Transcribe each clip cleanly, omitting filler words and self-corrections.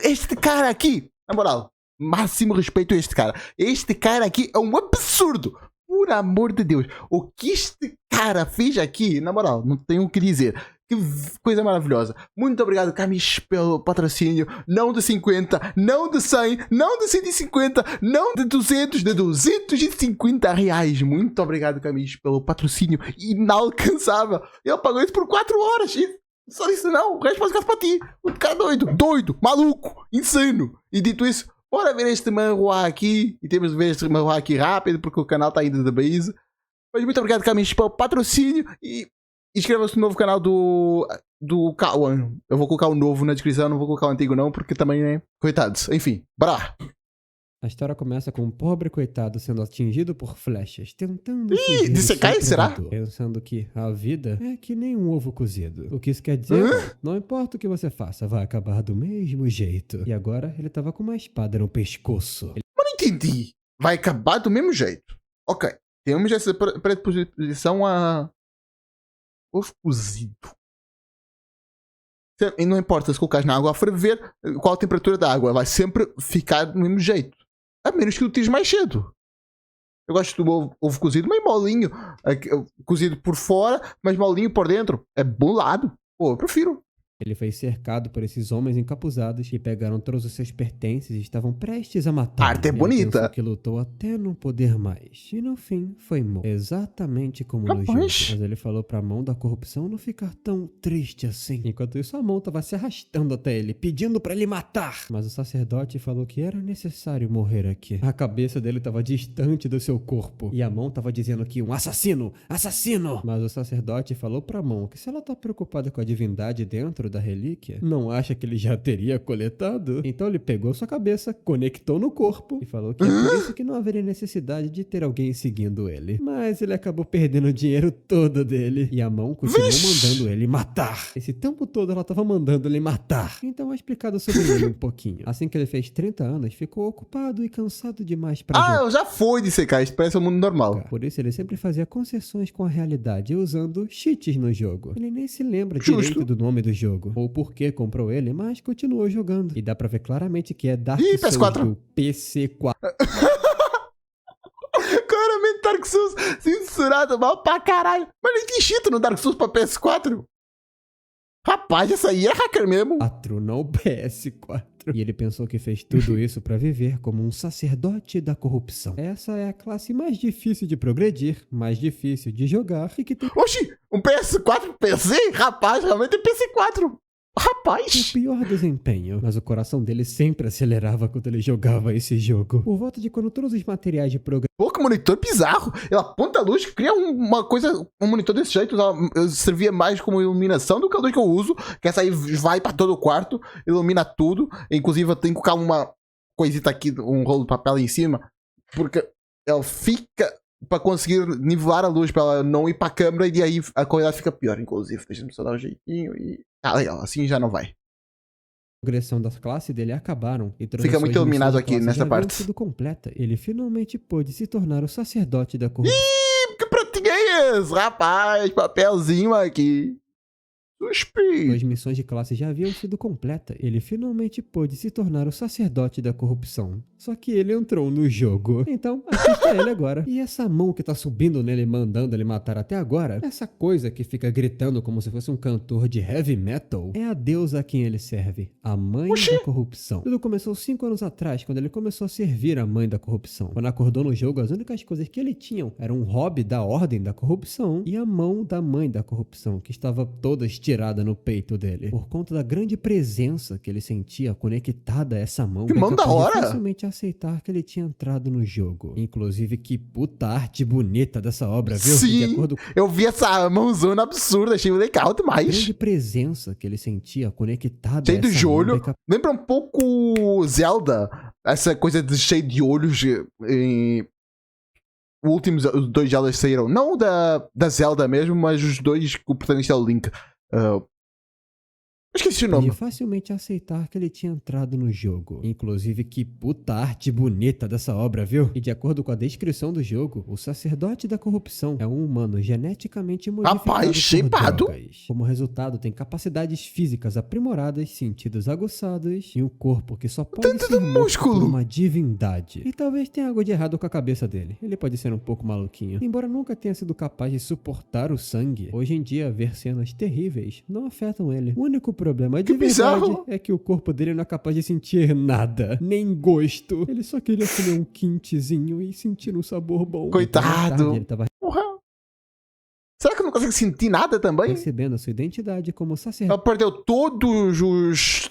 este cara aqui, na moral, máximo respeito a este cara. Este cara aqui é um absurdo. Por amor de Deus. O que este cara fez aqui, na moral, não tenho o que dizer. Que coisa maravilhosa. Muito obrigado, Camis, pelo patrocínio. Não de 50, não de 100, não de 150, não de 200, de 250 reais. Muito obrigado, Camis, pelo patrocínio inalcançável. Ele pagou isso por 4 horas. Só isso não, o resto pode ficar para ti. O cara doido, maluco, insano. E dito isso, bora ver este manhua aqui. E temos de ver este manhua aqui rápido, porque o canal está ainda da base. Mas muito obrigado, Camis, pelo patrocínio. E inscreva-se no novo canal do Kawan. Eu vou colocar o novo na descrição, não vou colocar o antigo não, porque também, né? Coitados. Enfim, bora! A história começa com um pobre coitado sendo atingido por flechas, tentando Ih, de Isekai, será? Pensando que a vida é que nem um ovo cozido. O que isso quer dizer? Não importa o que você faça, vai acabar do mesmo jeito. E agora ele tava com uma espada no pescoço. Mas não entendi. Vai acabar do mesmo jeito. Ok, temos essa predisposição a ovo cozido. E não importa se colocares na água a ferver, qual a temperatura da água, vai sempre ficar do mesmo jeito. A menos que o tires mais cedo. Eu gosto do ovo cozido, meio molinho. Cozido por fora, mas molinho por dentro. É bolado. Pô, eu prefiro. Ele foi cercado por esses homens encapuzados que pegaram todos os seus pertences e estavam prestes a matar. A arte é bonita. Que lutou até não poder mais. E no fim foi morto. Exatamente como no jogo. Mas ele falou pra mão da corrupção não ficar tão triste assim. Enquanto isso, a mão tava se arrastando até ele, pedindo pra ele matar. Mas o sacerdote falou que era necessário morrer aqui. A cabeça dele tava distante do seu corpo. E a mão tava dizendo que um assassino, assassino. Mas o sacerdote falou pra mão que se ela tá preocupada com a divindade dentro da relíquia, não acha que ele já teria coletado? Então ele pegou sua cabeça, conectou no corpo e falou que é por isso que não haveria necessidade de ter alguém seguindo ele. Mas ele acabou perdendo o dinheiro todo dele e a mão continuou mandando ele matar. Esse tempo todo ela tava mandando ele matar. Então é explicado sobre ele um pouquinho. Assim que ele fez 30 anos, ficou ocupado e cansado demais pra jogar. Eu já fui de Isekai, isso parece um mundo normal. Por isso ele sempre fazia concessões com a realidade, usando cheats no jogo. Ele nem se lembra direito do nome do jogo ou por que comprou ele, mas continuou jogando. E dá pra ver claramente que é Dark Souls PS4. do PC4. Claramente Dark Souls censurado mal pra caralho. Mas nem tem cheat no Dark Souls pra PS4. Rapaz, essa aí é hacker mesmo. Não PS4. E ele pensou que fez tudo isso pra viver como um sacerdote da corrupção. Essa é a classe mais difícil de progredir, mais difícil de jogar e que tem... Oxi, um PS4 PC? Rapaz, realmente é PS4. Rapaz! O pior desempenho, mas o coração dele sempre acelerava quando ele jogava esse jogo. Por volta de quando todos os materiais de programação... Pô, que monitor bizarro. Ele aponta a luz, cria uma coisa, um monitor desse jeito. Servia mais como iluminação do que a luz que eu uso. Que essa aí vai pra todo o quarto, ilumina tudo. Inclusive eu tenho que colocar uma coisita aqui, um rolo de papel em cima. Porque ela fica pra conseguir nivelar a luz, pra ela não ir pra câmera e aí a qualidade fica pior, inclusive. Deixa-me só dar um jeitinho e... legal, assim já não vai. Progressão da classe dele acabaram e fica muito iluminado aqui nessa parte. Sido completa. Ele finalmente pôde se tornar o sacerdote da corrupção. Ih, que pratinho é esse? Rapaz, papelzinho aqui. Suspeito. As missões de classe já haviam sido completas. Ele finalmente pôde se tornar o sacerdote da corrupção. Só que ele entrou no jogo. Então, aqui está ele agora. E essa mão que tá subindo nele, mandando ele matar até agora, essa coisa que fica gritando como se fosse um cantor de heavy metal, é a deusa a quem ele serve. A mãe da corrupção. Tudo começou 5 anos atrás, quando ele começou a servir a mãe da corrupção. Quando acordou no jogo, as únicas coisas que ele tinha eram um hobby da ordem da corrupção e a mão da mãe da corrupção, que estava toda estirada no peito dele. Por conta da grande presença que ele sentia conectada a essa mão. Que mão da hora! Facilmente aceitar que ele tinha entrado no jogo. Inclusive, que puta arte bonita dessa obra, viu? Sim, de acordo... eu vi essa mãozona absurda, achei legal demais. A grande presença que ele sentia conectada cheio a essa de olho. mão. Lembra um pouco Zelda, essa coisa de cheio de olhos em... Os 2 Zeldas saíram, não da Zelda mesmo, mas os 2 que o protagonista é o Link. Esqueci o Pode nome. facilmente aceitar que ele tinha entrado no jogo. Inclusive, que puta arte bonita dessa obra, viu? E de acordo com a descrição do jogo, o sacerdote da corrupção é um humano geneticamente modificado Rapaz, por shapeado. drogas. Como resultado, tem capacidades físicas aprimoradas, sentidos aguçados e um corpo que só pode Tanto ser de morto músculo. por uma divindade. E talvez tenha algo de errado com a cabeça dele. Ele pode ser um pouco maluquinho. Embora nunca tenha sido capaz de suportar o sangue, hoje em dia ver cenas terríveis não afetam ele. O único problema de verdade bizarro. é que o corpo dele não é capaz de sentir nada, nem gosto. Ele só queria comer um quintezinho e sentir um sabor bom. Coitado. Então, mais tarde, ele tava Porra. Será que eu não consigo sentir nada também? recebendo a sua identidade como Ela sacerdote. perdeu todos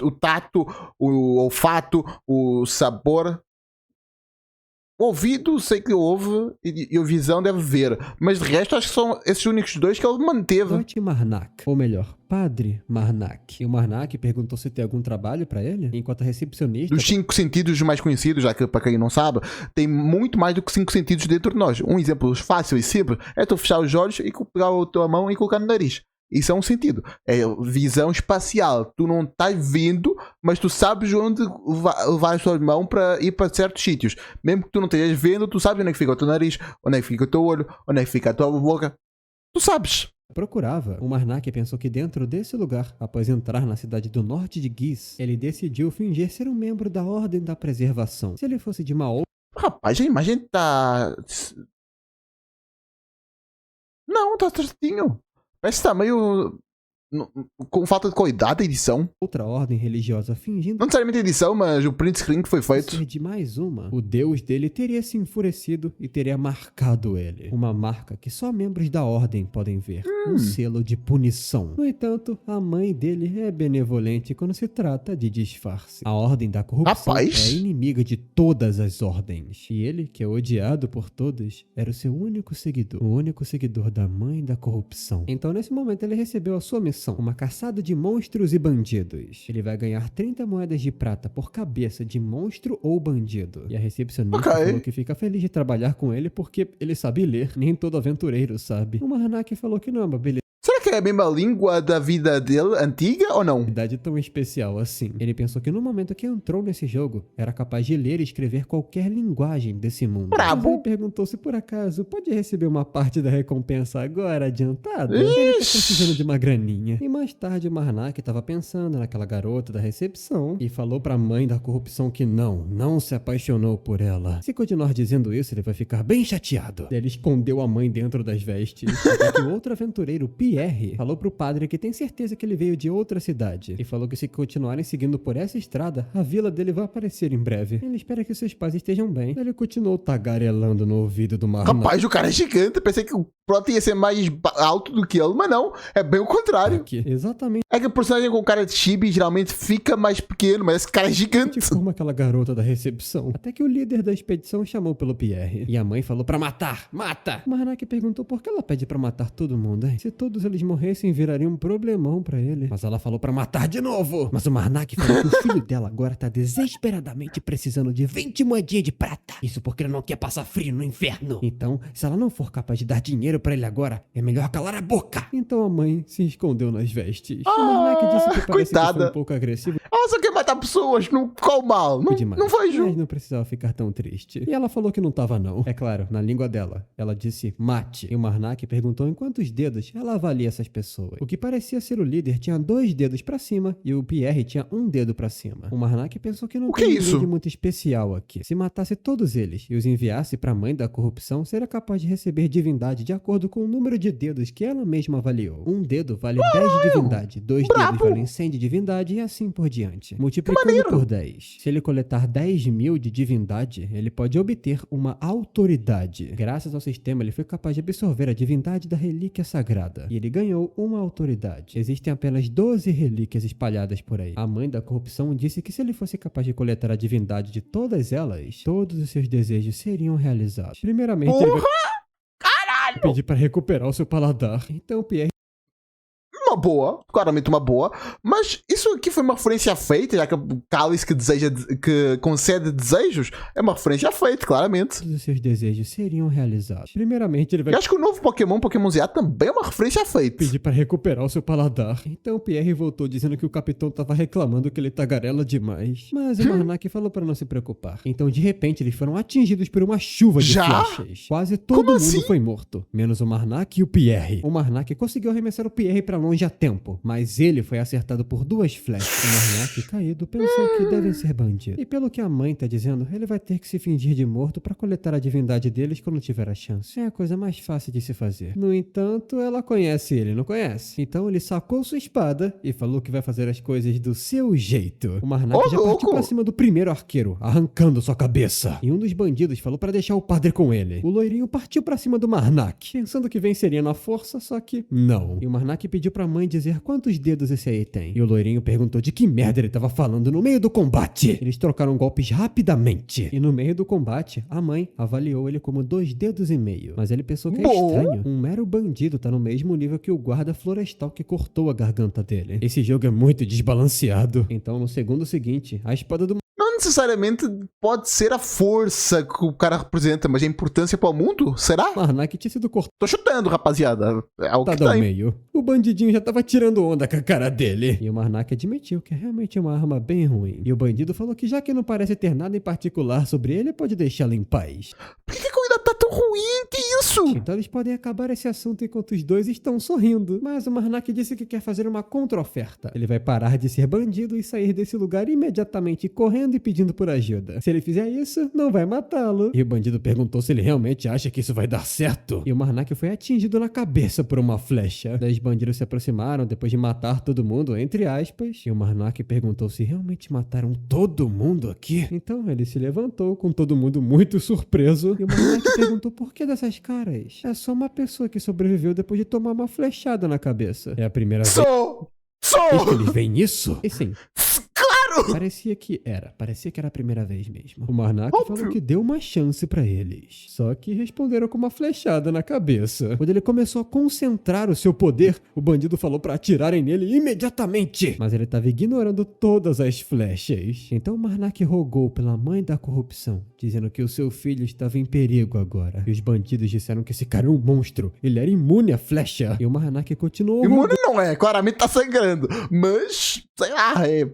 o tato, o olfato, o sabor. O ouvido, sei que ouve, e a visão deve ver. Mas de resto, acho que são esses únicos dois que ele manteve. Sacerdote Marnak, ou melhor, Padre Marnak. E o Marnak perguntou se tem algum trabalho pra ele, enquanto a recepcionista... Dos 5 sentidos mais conhecidos, já que para quem não sabe, tem muito mais do que 5 sentidos dentro de nós. Um exemplo fácil e simples é tu fechar os olhos e pegar a tua mão e colocar no nariz. Isso é um sentido. É visão espacial. Tu não estás vendo, mas tu sabes onde vai a tua mão para ir para certos sítios. Mesmo que tu não estejas vendo, tu sabes onde é que fica o teu nariz, onde é que fica o teu olho, onde é que fica a tua boca. Tu sabes. procurava. O Marnak pensou que dentro desse lugar, após entrar na cidade do norte de Giz, ele decidiu fingir ser um membro da Ordem da Preservação. Se ele fosse de uma outra... Rapaz, a imagem tá... Não, tá certinho. Parece que tá meio... com falta de qualidade a edição. outra ordem religiosa fingindo Não necessariamente a edição, mas o print screen que foi feito. ser de mais uma, o deus dele teria se enfurecido e teria marcado ele. Uma marca que só membros da ordem podem ver. Um selo de punição. No entanto, a mãe dele é benevolente quando se trata de disfarce. A ordem da corrupção Rapaz. é inimiga de todas as ordens. E ele, que é odiado por todos, era o seu único seguidor. O único seguidor da mãe da corrupção. Então, nesse momento, ele recebeu a sua missão. Uma caçada de monstros e bandidos. Ele vai ganhar 30 moedas de prata por cabeça de monstro ou bandido. E a recepcionista Ok. falou que fica feliz de trabalhar com ele porque ele sabe ler. Nem todo aventureiro sabe. O Marnak falou que não é uma beleza. Será que é a mesma língua da vida dele, antiga ou não? Idade tão especial assim. Ele pensou que no momento que entrou nesse jogo, era capaz de ler e escrever qualquer linguagem desse mundo. Brabo. Mas ele perguntou se por acaso pode receber uma parte da recompensa agora adiantada. Ele tá precisando de uma graninha. E mais tarde o Marnak estava pensando naquela garota da recepção e falou pra mãe da corrupção que não se apaixonou por ela. Se continuar dizendo isso, ele vai ficar bem chateado. Ele escondeu a mãe dentro das vestes. Até que o outro aventureiro, Pierre, falou pro padre que tem certeza que ele veio de outra cidade. E falou que se continuarem seguindo por essa estrada, a vila dele vai aparecer em breve. Ele espera que seus pais estejam bem. Ele continuou tagarelando no ouvido do Marnak. Rapaz, o cara é gigante. Pensei que o plot ia ser mais alto do que ele, mas não. É bem o contrário. Aqui. Exatamente É que o personagem com cara de chibi geralmente fica mais pequeno, mas esse cara é gigante. como aquela garota da recepção. Até que o líder da expedição chamou pelo Pierre. E a mãe falou pra matar. Mata! O Marnak perguntou por que ela pede pra matar todo mundo, hein? Se todos eles morressem, viraria um problemão pra ele. Mas ela falou pra matar de novo. Mas o Marnak falou que o filho dela agora tá desesperadamente precisando de 20 moedinhas de prata. Isso porque ele não quer passar frio no inferno. Então, se ela não for capaz de dar dinheiro pra ele agora, é melhor calar a boca. Então a mãe se escondeu nas vestes. O Marnak disse que parece que foi coitada. um pouco agressivo Ela só quer matar pessoas, não qual mal. Não, demais. não vejo. Mas não precisava ficar tão triste. E ela falou que não tava não. É claro, na língua dela. Ela disse mate. E o Marnak perguntou em quantos dedos ela avalia essas pessoas. O que parecia ser o líder tinha 2 dedos pra cima e o Pierre tinha 1 dedo pra cima. O Marnak pensou que não O que tem é ninguém isso? de muito especial aqui. Se matasse todos eles e os enviasse pra mãe da corrupção, seria capaz de receber divindade de acordo com o número de dedos que ela mesma avaliou. 1 dedo vale 10 de divindade, 2 dedos brabo. valem 100 de divindade e assim por diante. Multiplicando maneiro. por 10. Se ele coletar 10.000 de divindade, ele pode obter uma autoridade. Graças ao sistema, ele foi capaz de absorver a divindade da relíquia sagrada. E ele ganhou uma autoridade. Existem apenas 12 relíquias espalhadas por aí. A mãe da corrupção disse que se ele fosse capaz de coletar a divindade de todas elas, todos os seus desejos seriam realizados. Primeiramente, ele vai Caralho! pedir para recuperar o seu paladar. Então Pierre uma boa, claramente uma boa, mas isso aqui foi uma referência feita, já que o cálice que concede desejos é uma referência feita, claramente. Todos os seus desejos seriam realizados. Primeiramente, ele vai... Eu acho que o novo Pokémon Z também é uma referência feita. pedir para recuperar o seu paladar. Então Pierre voltou dizendo que o capitão tava reclamando que ele tagarela demais. Mas o Marnak falou para não se preocupar. Então, de repente, eles foram atingidos por uma chuva de flechas. Quase todo mundo foi morto, menos o Marnak e o Pierre. O Marnak conseguiu arremessar o Pierre para longe a tempo, mas ele foi acertado por 2 flechas. O Marnak, caído, pensou que devem ser bandidos. E pelo que a mãe tá dizendo, ele vai ter que se fingir de morto para coletar a divindade deles quando tiver a chance. É a coisa mais fácil de se fazer. No entanto, ela conhece ele, não conhece? Então ele sacou sua espada e falou que vai fazer as coisas do seu jeito. O Marnak já partiu pra cima do primeiro arqueiro, arrancando sua cabeça. E um dos bandidos falou para deixar o padre com ele. O loirinho partiu pra cima do Marnak, pensando que venceria na força, só que não. E o Marnak pediu pra mãe dizer quantos dedos esse aí tem. E o loirinho perguntou de que merda ele tava falando no meio do combate. Eles trocaram golpes rapidamente. E no meio do combate, a mãe avaliou ele como 2 dedos e meio. Mas ele pensou que é estranho. Um mero bandido tá no mesmo nível que o guarda florestal que cortou a garganta dele. Esse jogo é muito desbalanceado. Então, no segundo seguinte, a espada do... Não necessariamente pode ser a força que o cara representa, mas a importância para o mundo, será? Marnak tinha sido cortado. Tô chutando, rapaziada. É o que tá ao meio. O bandidinho já tava tirando onda com a cara dele. E o Marnak admitiu que é realmente uma arma bem ruim. E o bandido falou que já que não parece ter nada em particular sobre ele, pode deixá-lo em paz. Por que a comida tá tão ruim? Que isso? Então eles podem acabar esse assunto enquanto os dois estão sorrindo. Mas o Marnak disse que quer fazer uma contra-oferta. Ele vai parar de ser bandido e sair desse lugar imediatamente correndo e pedindo por ajuda. Se ele fizer isso, não vai matá-lo. E o bandido perguntou se ele realmente acha que isso vai dar certo. E o Marnak foi atingido na cabeça por uma flecha. Daí os bandidos se aproximaram depois de matar todo mundo, entre aspas. E o Marnak perguntou se realmente mataram todo mundo aqui. Então ele se levantou com todo mundo muito surpreso. E o Marnak perguntou por que dessas caras. É só uma pessoa que sobreviveu depois de tomar uma flechada na cabeça. É a primeira vez que eles veem isso? E sim. Parecia que era a primeira vez mesmo. O Marnak falou que deu uma chance pra eles. Só que responderam com uma flechada na cabeça. Quando ele começou a concentrar o seu poder, o bandido falou pra atirarem nele imediatamente. Mas ele tava ignorando todas as flechas. Então o Marnak rogou pela mãe da corrupção, dizendo que o seu filho estava em perigo agora. E os bandidos disseram que esse cara é um monstro. Ele era imune à flecha. E o Marnak continuou... Imune não é, claramente tá sangrando. Mas, sei lá, é...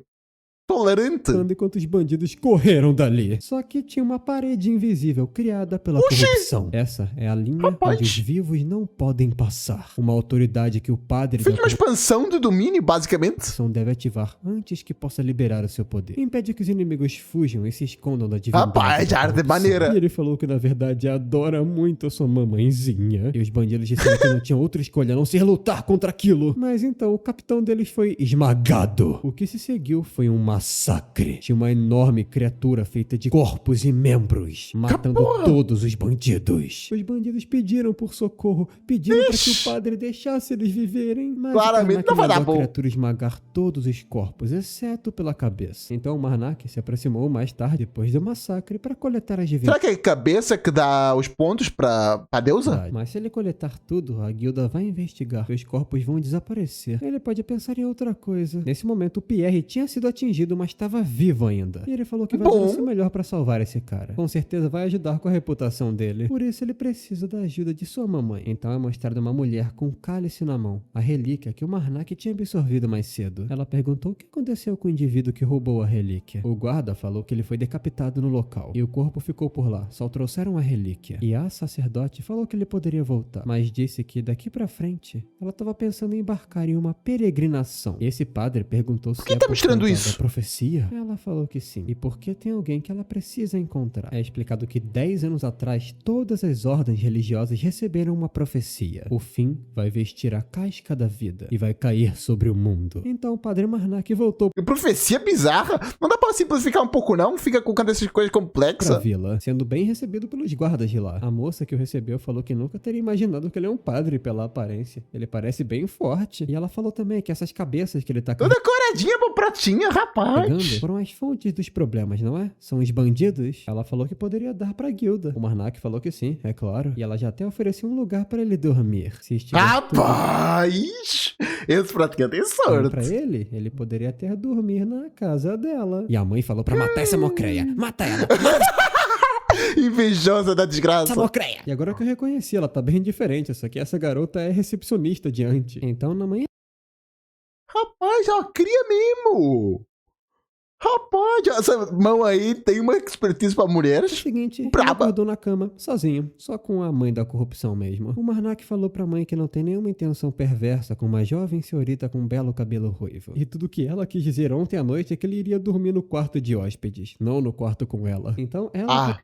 tolerante. Enquanto os bandidos correram dali. Só que tinha uma parede invisível criada pela corrupção. Essa é a linha onde os vivos não podem passar. Uma autoridade que o padre... Fez uma expansão do domínio, basicamente. Deve ativar antes que possa liberar o seu poder. Impede que os inimigos fujam e se escondam da divindade. Rapaz, já de maneira. E ele falou que na verdade adora muito a sua mamãezinha. E os bandidos disseram que não tinham outra escolha a não ser lutar contra aquilo. Mas então o capitão deles foi esmagado. O que se seguiu foi um massacre. Tinha uma enorme criatura feita de corpos e membros, matando todos os bandidos. Os bandidos pediram por socorro, pediram para que o padre deixasse eles viverem, mas claramente não vai dar bom. A criatura esmagar todos os corpos, exceto pela cabeça. Então o Marnak se aproximou mais tarde, depois do massacre, para coletar as divindades. Será que é a cabeça que dá os pontos pra deusa? Mas se ele coletar tudo, a guilda vai investigar e os corpos vão desaparecer. Ele pode pensar em outra coisa. Nesse momento, o Pierre tinha sido atingido, mas estava vivo ainda. E ele falou que vai fazer o seu melhor para salvar esse cara. Com certeza vai ajudar com a reputação dele. Por isso ele precisa da ajuda de sua mamãe. Então é mostrada uma mulher com um cálice na mão, a relíquia que o Marnak tinha absorvido mais cedo. Ela perguntou o que aconteceu com o indivíduo que roubou a relíquia. O guarda falou que ele foi decapitado no local e o corpo ficou por lá. Só trouxeram a relíquia. E a sacerdote falou que ele poderia voltar, mas disse que daqui pra frente ela estava pensando em embarcar em uma peregrinação. E esse padre perguntou se por que tá mostrando isso? Profecia? Ela falou que sim. E porque tem alguém que ela precisa encontrar. É explicado que 10 anos atrás, todas as ordens religiosas receberam uma profecia. O fim vai vestir a casca da vida e vai cair sobre o mundo. Então o padre Marnak voltou. Que profecia bizarra? Não dá pra simplificar um pouco não? Fica colocando essas coisas complexas. Pra vila, sendo bem recebido pelos guardas de lá. A moça que o recebeu falou que nunca teria imaginado que ele é um padre pela aparência. Ele parece bem forte. E ela falou também que essas cabeças que ele tá... Toda coradinha pra pratinha, rapaz. pegando foram as fontes dos problemas, não é? São os bandidos. Ela falou que poderia dar pra guilda. O Marnak falou que sim, é claro. E ela já até ofereceu um lugar pra ele dormir. Se estiver Rapaz! Esse praticamente tem sorte. pra ele poderia até dormir na casa dela. E a mãe falou pra matar essa mocreia. Mata ela! Invejosa da desgraça. Essa mocreia! E agora que eu reconheci, ela tá bem diferente. Só que essa garota é recepcionista de antes. Então na manhã... Rapaz, ela cria mesmo. Rapaz, essa mão aí tem uma expertise pra mulheres. No seguinte, ele braba. acordou na cama, sozinho, só com a mãe da corrupção mesmo. O Marnak falou pra mãe que não tem nenhuma intenção perversa com uma jovem senhorita com um belo cabelo ruivo. E tudo que ela quis dizer ontem à noite é que ele iria dormir no quarto de hóspedes, não no quarto com ela. Então ela...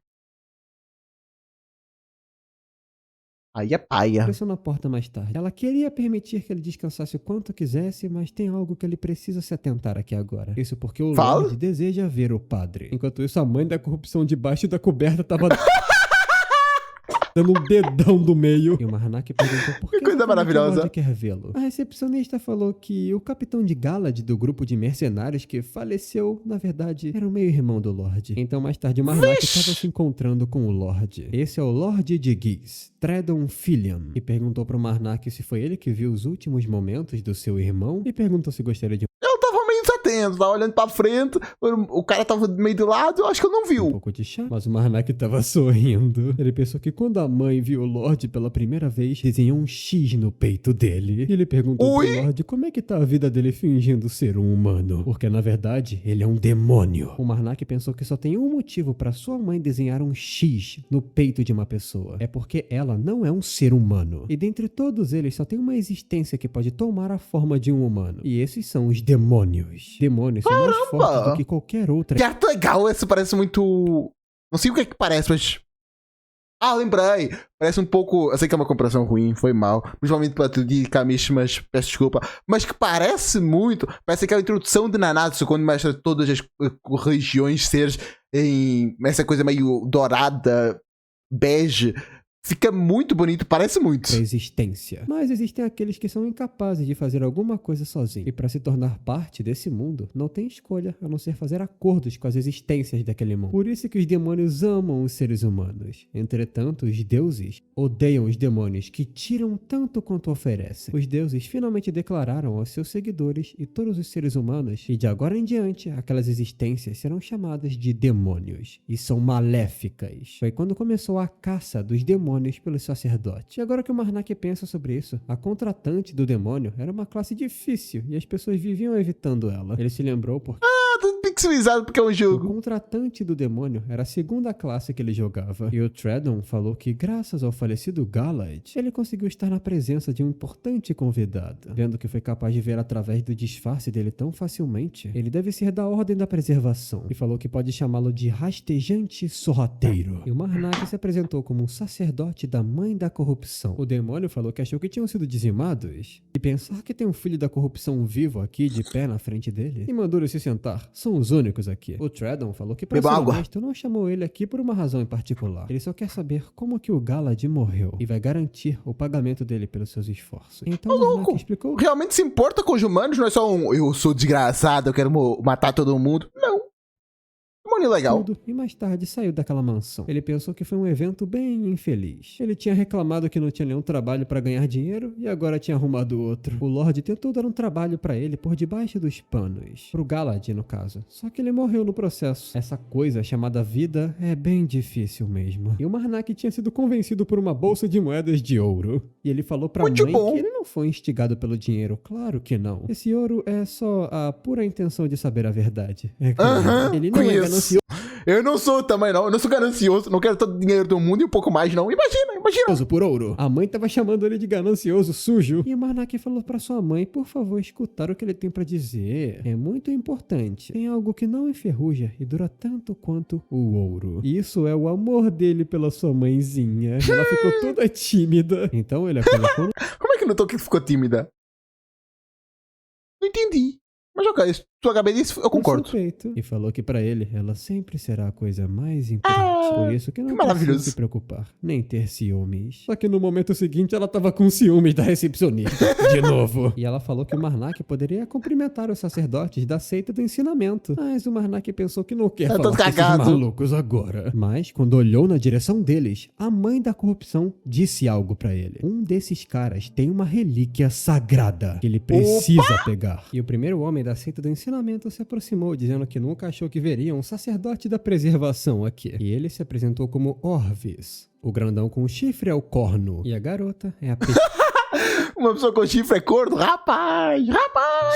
Aí é paia. Apareceu na porta mais tarde. Ela queria permitir que ele descansasse o quanto quisesse, mas tem algo que ele precisa se atentar aqui agora. Isso porque o Lorde deseja ver o padre. Enquanto isso, a mãe da corrupção debaixo da coberta tava... dando um dedão do meio. E o Marnak perguntou por que coisa maravilhosa. O Lorde quer vê-lo. A recepcionista falou que o capitão de Galad do grupo de mercenários que faleceu, na verdade, era o meio-irmão do Lorde. Então, mais tarde, o Marnak estava se encontrando com o Lorde. Esse é o Lorde de Gis, Tredon Filian, e perguntou pro Marnak se foi ele que viu os últimos momentos do seu irmão e perguntou se gostaria de... Eu tava meio desatento, tava olhando pra frente, o cara tava meio de lado, eu acho que eu não viu. Um pouco de chá, mas o Marnak tava sorrindo. Ele pensou que quando a mãe viu o Lorde pela primeira vez, desenhou um X no peito dele. E ele perguntou pro Lorde como é que tá a vida dele fingindo ser um humano. Porque, na verdade, ele é um demônio. O Marnak pensou que só tem um motivo pra sua mãe desenhar um X no peito de uma pessoa. É porque ela não é um ser humano. E dentre todos eles, só tem uma existência que pode tomar a forma de um humano. E esses são os demônios. Demônios são mais fortes do que qualquer outra. Que arte legal, esse parece muito... Não sei o que é que parece, mas... Ah, lembrei. Parece um pouco... Eu sei que é uma comparação ruim, foi mal. Principalmente para tu de Kamishi, mas peço desculpa. Mas que parece muito... Parece aquela introdução de Nanatsu, quando mostra todas as regiões seres em... Essa coisa meio dourada, bege... Fica muito bonito, parece muito. Existência. Mas existem aqueles que são incapazes de fazer alguma coisa sozinhos. E para se tornar parte desse mundo, não tem escolha a não ser fazer acordos com as existências daquele mundo. Por isso que os demônios amam os seres humanos. Entretanto, os deuses odeiam os demônios que tiram tanto quanto oferecem. Os deuses finalmente declararam aos seus seguidores e todos os seres humanos que de agora em diante, aquelas existências serão chamadas de demônios. E são maléficas. Foi quando começou a caça dos demônios pelos sacerdotes. E agora que o Marnak pensa sobre isso, a contratante do demônio era uma classe difícil e as pessoas viviam evitando ela. Ele se lembrou porque... tudo pixelizado porque é um jogo. O contratante do demônio era a segunda classe que ele jogava. E o Tredon falou que, graças ao falecido Galad, ele conseguiu estar na presença de um importante convidado. Vendo que foi capaz de ver através do disfarce dele tão facilmente, ele deve ser da Ordem da Preservação. E falou que pode chamá-lo de rastejante sorrateiro. E o Marnak se apresentou como um sacerdote da mãe da corrupção. O demônio falou que achou que tinham sido dizimados. E pensar que tem um filho da corrupção vivo aqui, de pé na frente dele, e mandou ele se sentar. São os únicos aqui. O Tredon falou que pra ser honesto, não chamou ele aqui por uma razão em particular. Ele só quer saber como que o Galad morreu e vai garantir o pagamento dele pelos seus esforços. Então o Marnak explicou... Realmente se importa com os humanos? Não é só um eu sou desgraçado, eu quero matar todo mundo. Não. Demônio legal. E mais tarde saiu daquela mansão. Ele pensou que foi um evento bem infeliz. Ele tinha reclamado que não tinha nenhum trabalho pra ganhar dinheiro e agora tinha arrumado outro. O Lorde tentou dar um trabalho pra ele por debaixo dos panos. Pro Galad, no caso. Só que ele morreu no processo. Essa coisa chamada vida é bem difícil mesmo. E o Marnak tinha sido convencido por uma bolsa de moedas de ouro. E ele falou pra mãe que ele não foi instigado pelo dinheiro. Claro que não. Esse ouro é só a pura intenção de saber a verdade. É claro. Ele não é ganancioso. Eu não sou também, não. Eu não sou ganancioso. Não quero todo o dinheiro do mundo e um pouco mais, não. Imagina. Por ouro. A mãe tava chamando ele de ganancioso, sujo. E o Marnak falou pra sua mãe, por favor, escutar o que ele tem pra dizer. É muito importante. Tem algo que não enferruja e dura tanto quanto o ouro. Isso é o amor dele pela sua mãezinha. Ela ficou toda tímida. Então ele a colocou... Como é que notou que ficou tímida? Não entendi. Mas ok, tu acabei disso, eu concordo. No seu peito, e falou que pra ele, ela sempre será a coisa mais importante. Por isso que não precisa maravilhoso. se preocupar, nem ter ciúmes. Só que no momento seguinte, ela tava com ciúmes da recepcionista, de novo. E ela falou que o Marnak poderia cumprimentar os sacerdotes da seita do ensinamento. Mas o Marnak pensou que não quer Eu tô falar com esses cagado. malucos agora. Mas, quando olhou na direção deles, a mãe da corrupção disse algo pra ele. Um desses caras tem uma relíquia sagrada que ele precisa pegar. E o primeiro homem da seita do ensinamento se aproximou, dizendo que nunca achou que veria um sacerdote da preservação aqui. E ele se apresentou como Orvis. O grandão com o chifre é o Corno. E a garota é a Uma pessoa com chifre é corno? Rapaz!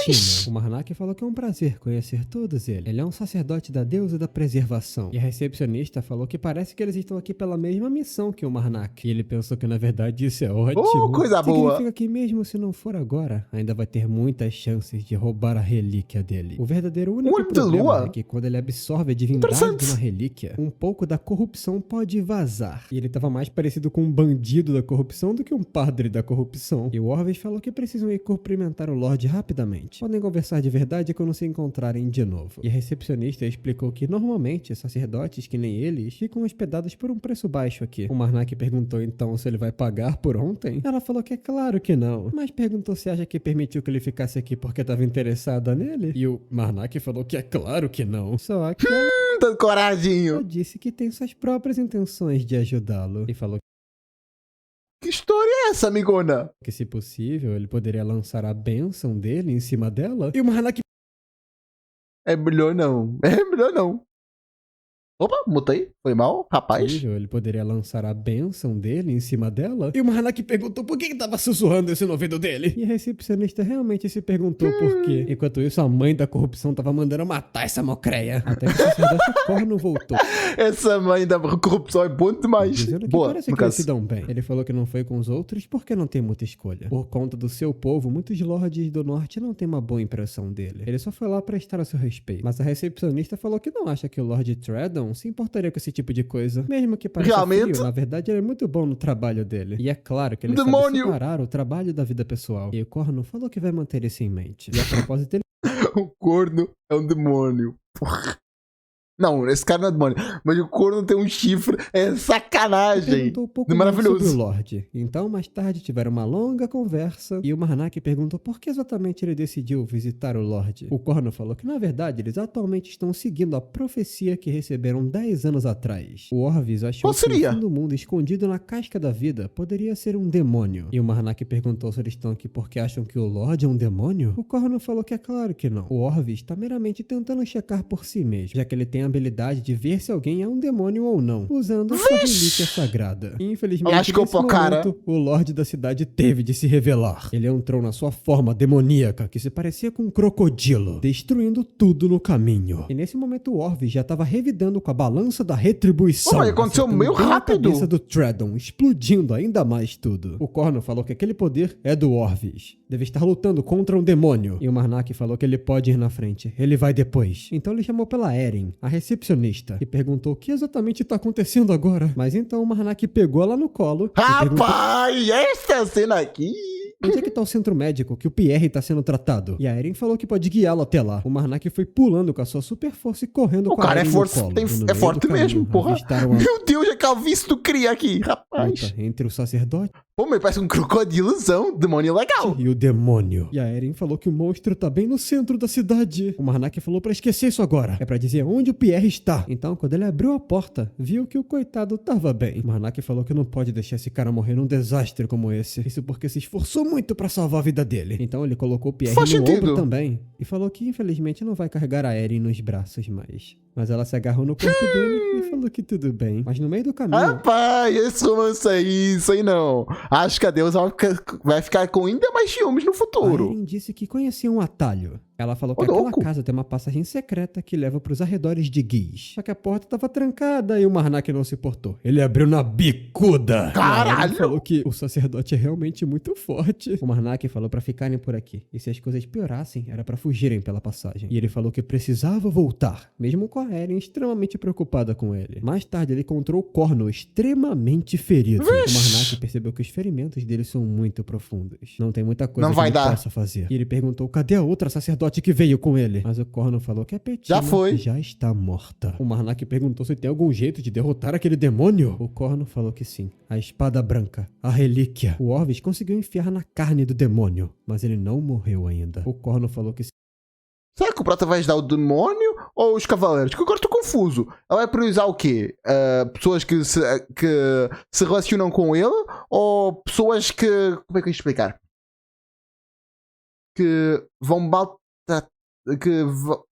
Tina. O Marnak falou que é um prazer conhecer todos eles. Ele é um sacerdote da deusa da preservação. E a recepcionista falou que parece que eles estão aqui pela mesma missão que o Marnak. E ele pensou que na verdade isso é ótimo. Coisa boa! Significa que mesmo se não for agora, ainda vai ter muitas chances de roubar a relíquia dele. O verdadeiro único Olho de problema lua? é que quando ele absorve a divindade de uma relíquia, um pouco da corrupção pode vazar. E ele estava mais parecido com um bandido da corrupção do que um padre da corrupção. E o Orvis falou que precisam ir cumprimentar o Lorde rapidamente. Podem conversar de verdade quando se encontrarem de novo. E a recepcionista explicou que normalmente sacerdotes que nem eles ficam hospedados por um preço baixo aqui. O Marnak perguntou então se ele vai pagar por ontem. Ela falou que é claro que não, mas perguntou se acha que permitiu que ele ficasse aqui porque estava interessada nele. E o Marnak falou que é claro que não. Só que Tô corajinho. ela disse que tem suas próprias intenções de ajudá-lo. E falou Que história é essa, amigona? que, se possível, ele poderia lançar a bênção dele em cima dela. E o Marnak É melhor não. É melhor não. Opa, mutei. Foi mal, rapaz. ele poderia lançar a bênção dele em cima dela. E o Marnak perguntou por que tava sussurrando isso no ouvido dele. E a recepcionista realmente se perguntou por quê. Enquanto isso, a mãe da corrupção tava mandando matar essa mocreia. Até que o sacerdote Corno voltou. Essa mãe da corrupção é boa demais. Dizendo que Boa, parece no que eles se caso. dão bem. Ele falou que não foi com os outros porque não tem muita escolha. Por conta do seu povo, muitos lordes do norte não têm uma boa impressão dele. Ele só foi lá prestar o seu respeito. Mas a recepcionista falou que não acha que o Lord Treadon se importaria com esse tipo de coisa. Mesmo que pareça Realmente? frio, na verdade ele é muito bom no trabalho dele. E é claro que ele Demônio! sabe separar o trabalho da vida pessoal. E o Corno falou que vai manter isso em mente. E a propósito, ele O corno é um demônio. Porra. Não, esse cara não é demônio. Mas o corno tem um chifre. É sacanagem. perguntou um pouco É mais maravilhoso. sobre o Lorde. Então, mais tarde, tiveram uma longa conversa e o Marnak perguntou por que exatamente ele decidiu visitar o Lorde. O Corno falou que, na verdade, eles atualmente estão seguindo a profecia que receberam 10 anos atrás. O Orvis achou Qual que seria? o fim do mundo escondido na casca da vida poderia ser um demônio. E o Marnak perguntou se eles estão aqui porque acham que o Lorde é um demônio? O Corno falou que é claro que não. O Orvis está meramente tentando checar por si mesmo, já que ele tem a habilidade de ver se alguém é um demônio ou não, usando sua relíquia sagrada. E, infelizmente, Lascou nesse pro cara. momento, o Lorde da cidade teve de se revelar. Ele entrou na sua forma demoníaca, que se parecia com um crocodilo, destruindo tudo no caminho. E nesse momento, o Orvis já estava revidando com a balança da retribuição. Pô, mas aconteceu acertando meio bem na rápido. cabeça do Treadon, explodindo ainda mais tudo. O Corno falou que aquele poder é do Orvis. Deve estar lutando contra um demônio. E o Marnak falou que ele pode ir na frente. Ele vai depois. Então ele chamou pela Eren, a recepcionista, e perguntou o que exatamente está acontecendo agora. Mas então o Marnak pegou ela no colo e perguntou Rapaz, essa cena aqui. onde é que tá o centro médico que o Pierre tá sendo tratado. E a Eren falou que pode guiá-lo até lá. O Marnak foi pulando com a sua super força e correndo O com a cara é Eren forte, no colo. tem- E no é meio forte do caminho, mesmo, porra. avistaram a Meu Deus, é calvície do cria aqui, rapaz. luta entre o sacerdote Pô, mas parece um crocodilozão, demônio legal. e o demônio. E a Eren falou que o monstro tá bem no centro da cidade. O Marnak falou pra esquecer isso agora. É pra dizer onde o Pierre está. Então, quando ele abriu a porta, viu que o coitado tava bem. O Marnak falou que não pode deixar esse cara morrer num desastre como esse. Isso porque se esforçou muito pra salvar a vida dele. Então ele colocou o Pierre Faz no sentido. ombro também. E falou que infelizmente não vai carregar a Eren nos braços mais. Mas ela se agarrou no corpo dele e falou que tudo bem. Mas no meio do caminho... Rapaz, esse romance aí, isso aí não. Acho que a deusa vai ficar com ainda mais ciúmes no A futuro. Eren disse que conhecia um atalho. Ela falou que Ô, aquela louco. casa tem uma passagem secreta que leva pros arredores de Giz. Só que a porta tava trancada e o Marnak não se portou. Ele abriu na bicuda. Caralho! E a Eren falou que o sacerdote é realmente muito forte. O Marnak falou pra ficarem por aqui. E se as coisas piorassem, era pra fugirem pela passagem. E ele falou que precisava voltar, mesmo com a Eren extremamente preocupada com ele. Mais tarde, ele encontrou o Corno extremamente ferido. O Marnak percebeu que os ferimentos dele são muito profundos. Não tem muita coisa Não que vai ele dar. possa fazer. E ele perguntou, cadê a outra sacerdote sacerdote que veio com ele. Mas o Corno falou que a Petina Já foi. já está morta. O Marnak perguntou se tem algum jeito de derrotar aquele demônio. O Corno falou que sim. A espada branca, a relíquia. O Orvis conseguiu enfiar na carne do demônio, mas ele não morreu ainda. O Corno falou que sim. Será que o Prata vai ajudar o demônio ou os cavaleiros? Que agora estou confuso. Ela vai priorizar o quê? Pessoas que se relacionam com ele ou pessoas que... Como é que eu ia explicar? Que vão maltratar...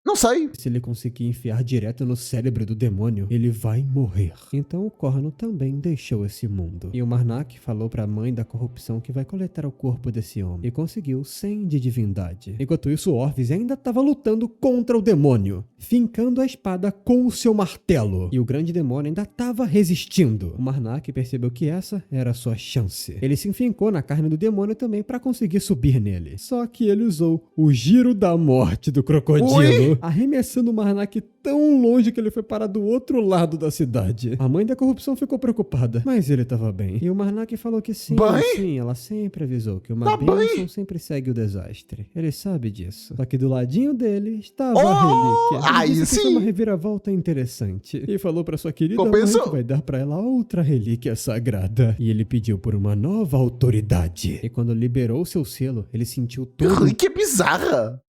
Não sei. Se ele conseguir enfiar direto no cérebro do demônio, ele vai morrer. Então o Corno também deixou esse mundo. E o Marnak falou pra mãe da corrupção que vai coletar o corpo desse homem. E conseguiu 100 de divindade. Enquanto isso, o Orvis ainda estava lutando contra o demônio, fincando a espada com o seu martelo. E o grande demônio ainda estava resistindo. O Marnak percebeu que essa era a sua chance. Ele se enfincou na carne do demônio também para conseguir subir nele. Só que ele usou o giro da morte do crocodilo, arremessando o Marnak tão longe que ele foi parar do outro lado da cidade. A mãe da corrupção ficou preocupada, mas ele estava bem. E o Marnak falou que sim, sim, ela sempre avisou que uma bênção sempre segue o desastre. Ele sabe disso. Só que do ladinho dele estava a relíquia. Ele disse que foi uma reviravolta interessante. E falou pra sua querida mãe que vai dar pra ela outra relíquia sagrada. E ele pediu por uma nova autoridade. E quando liberou seu selo, ele sentiu todo... Que relíquia bizarra!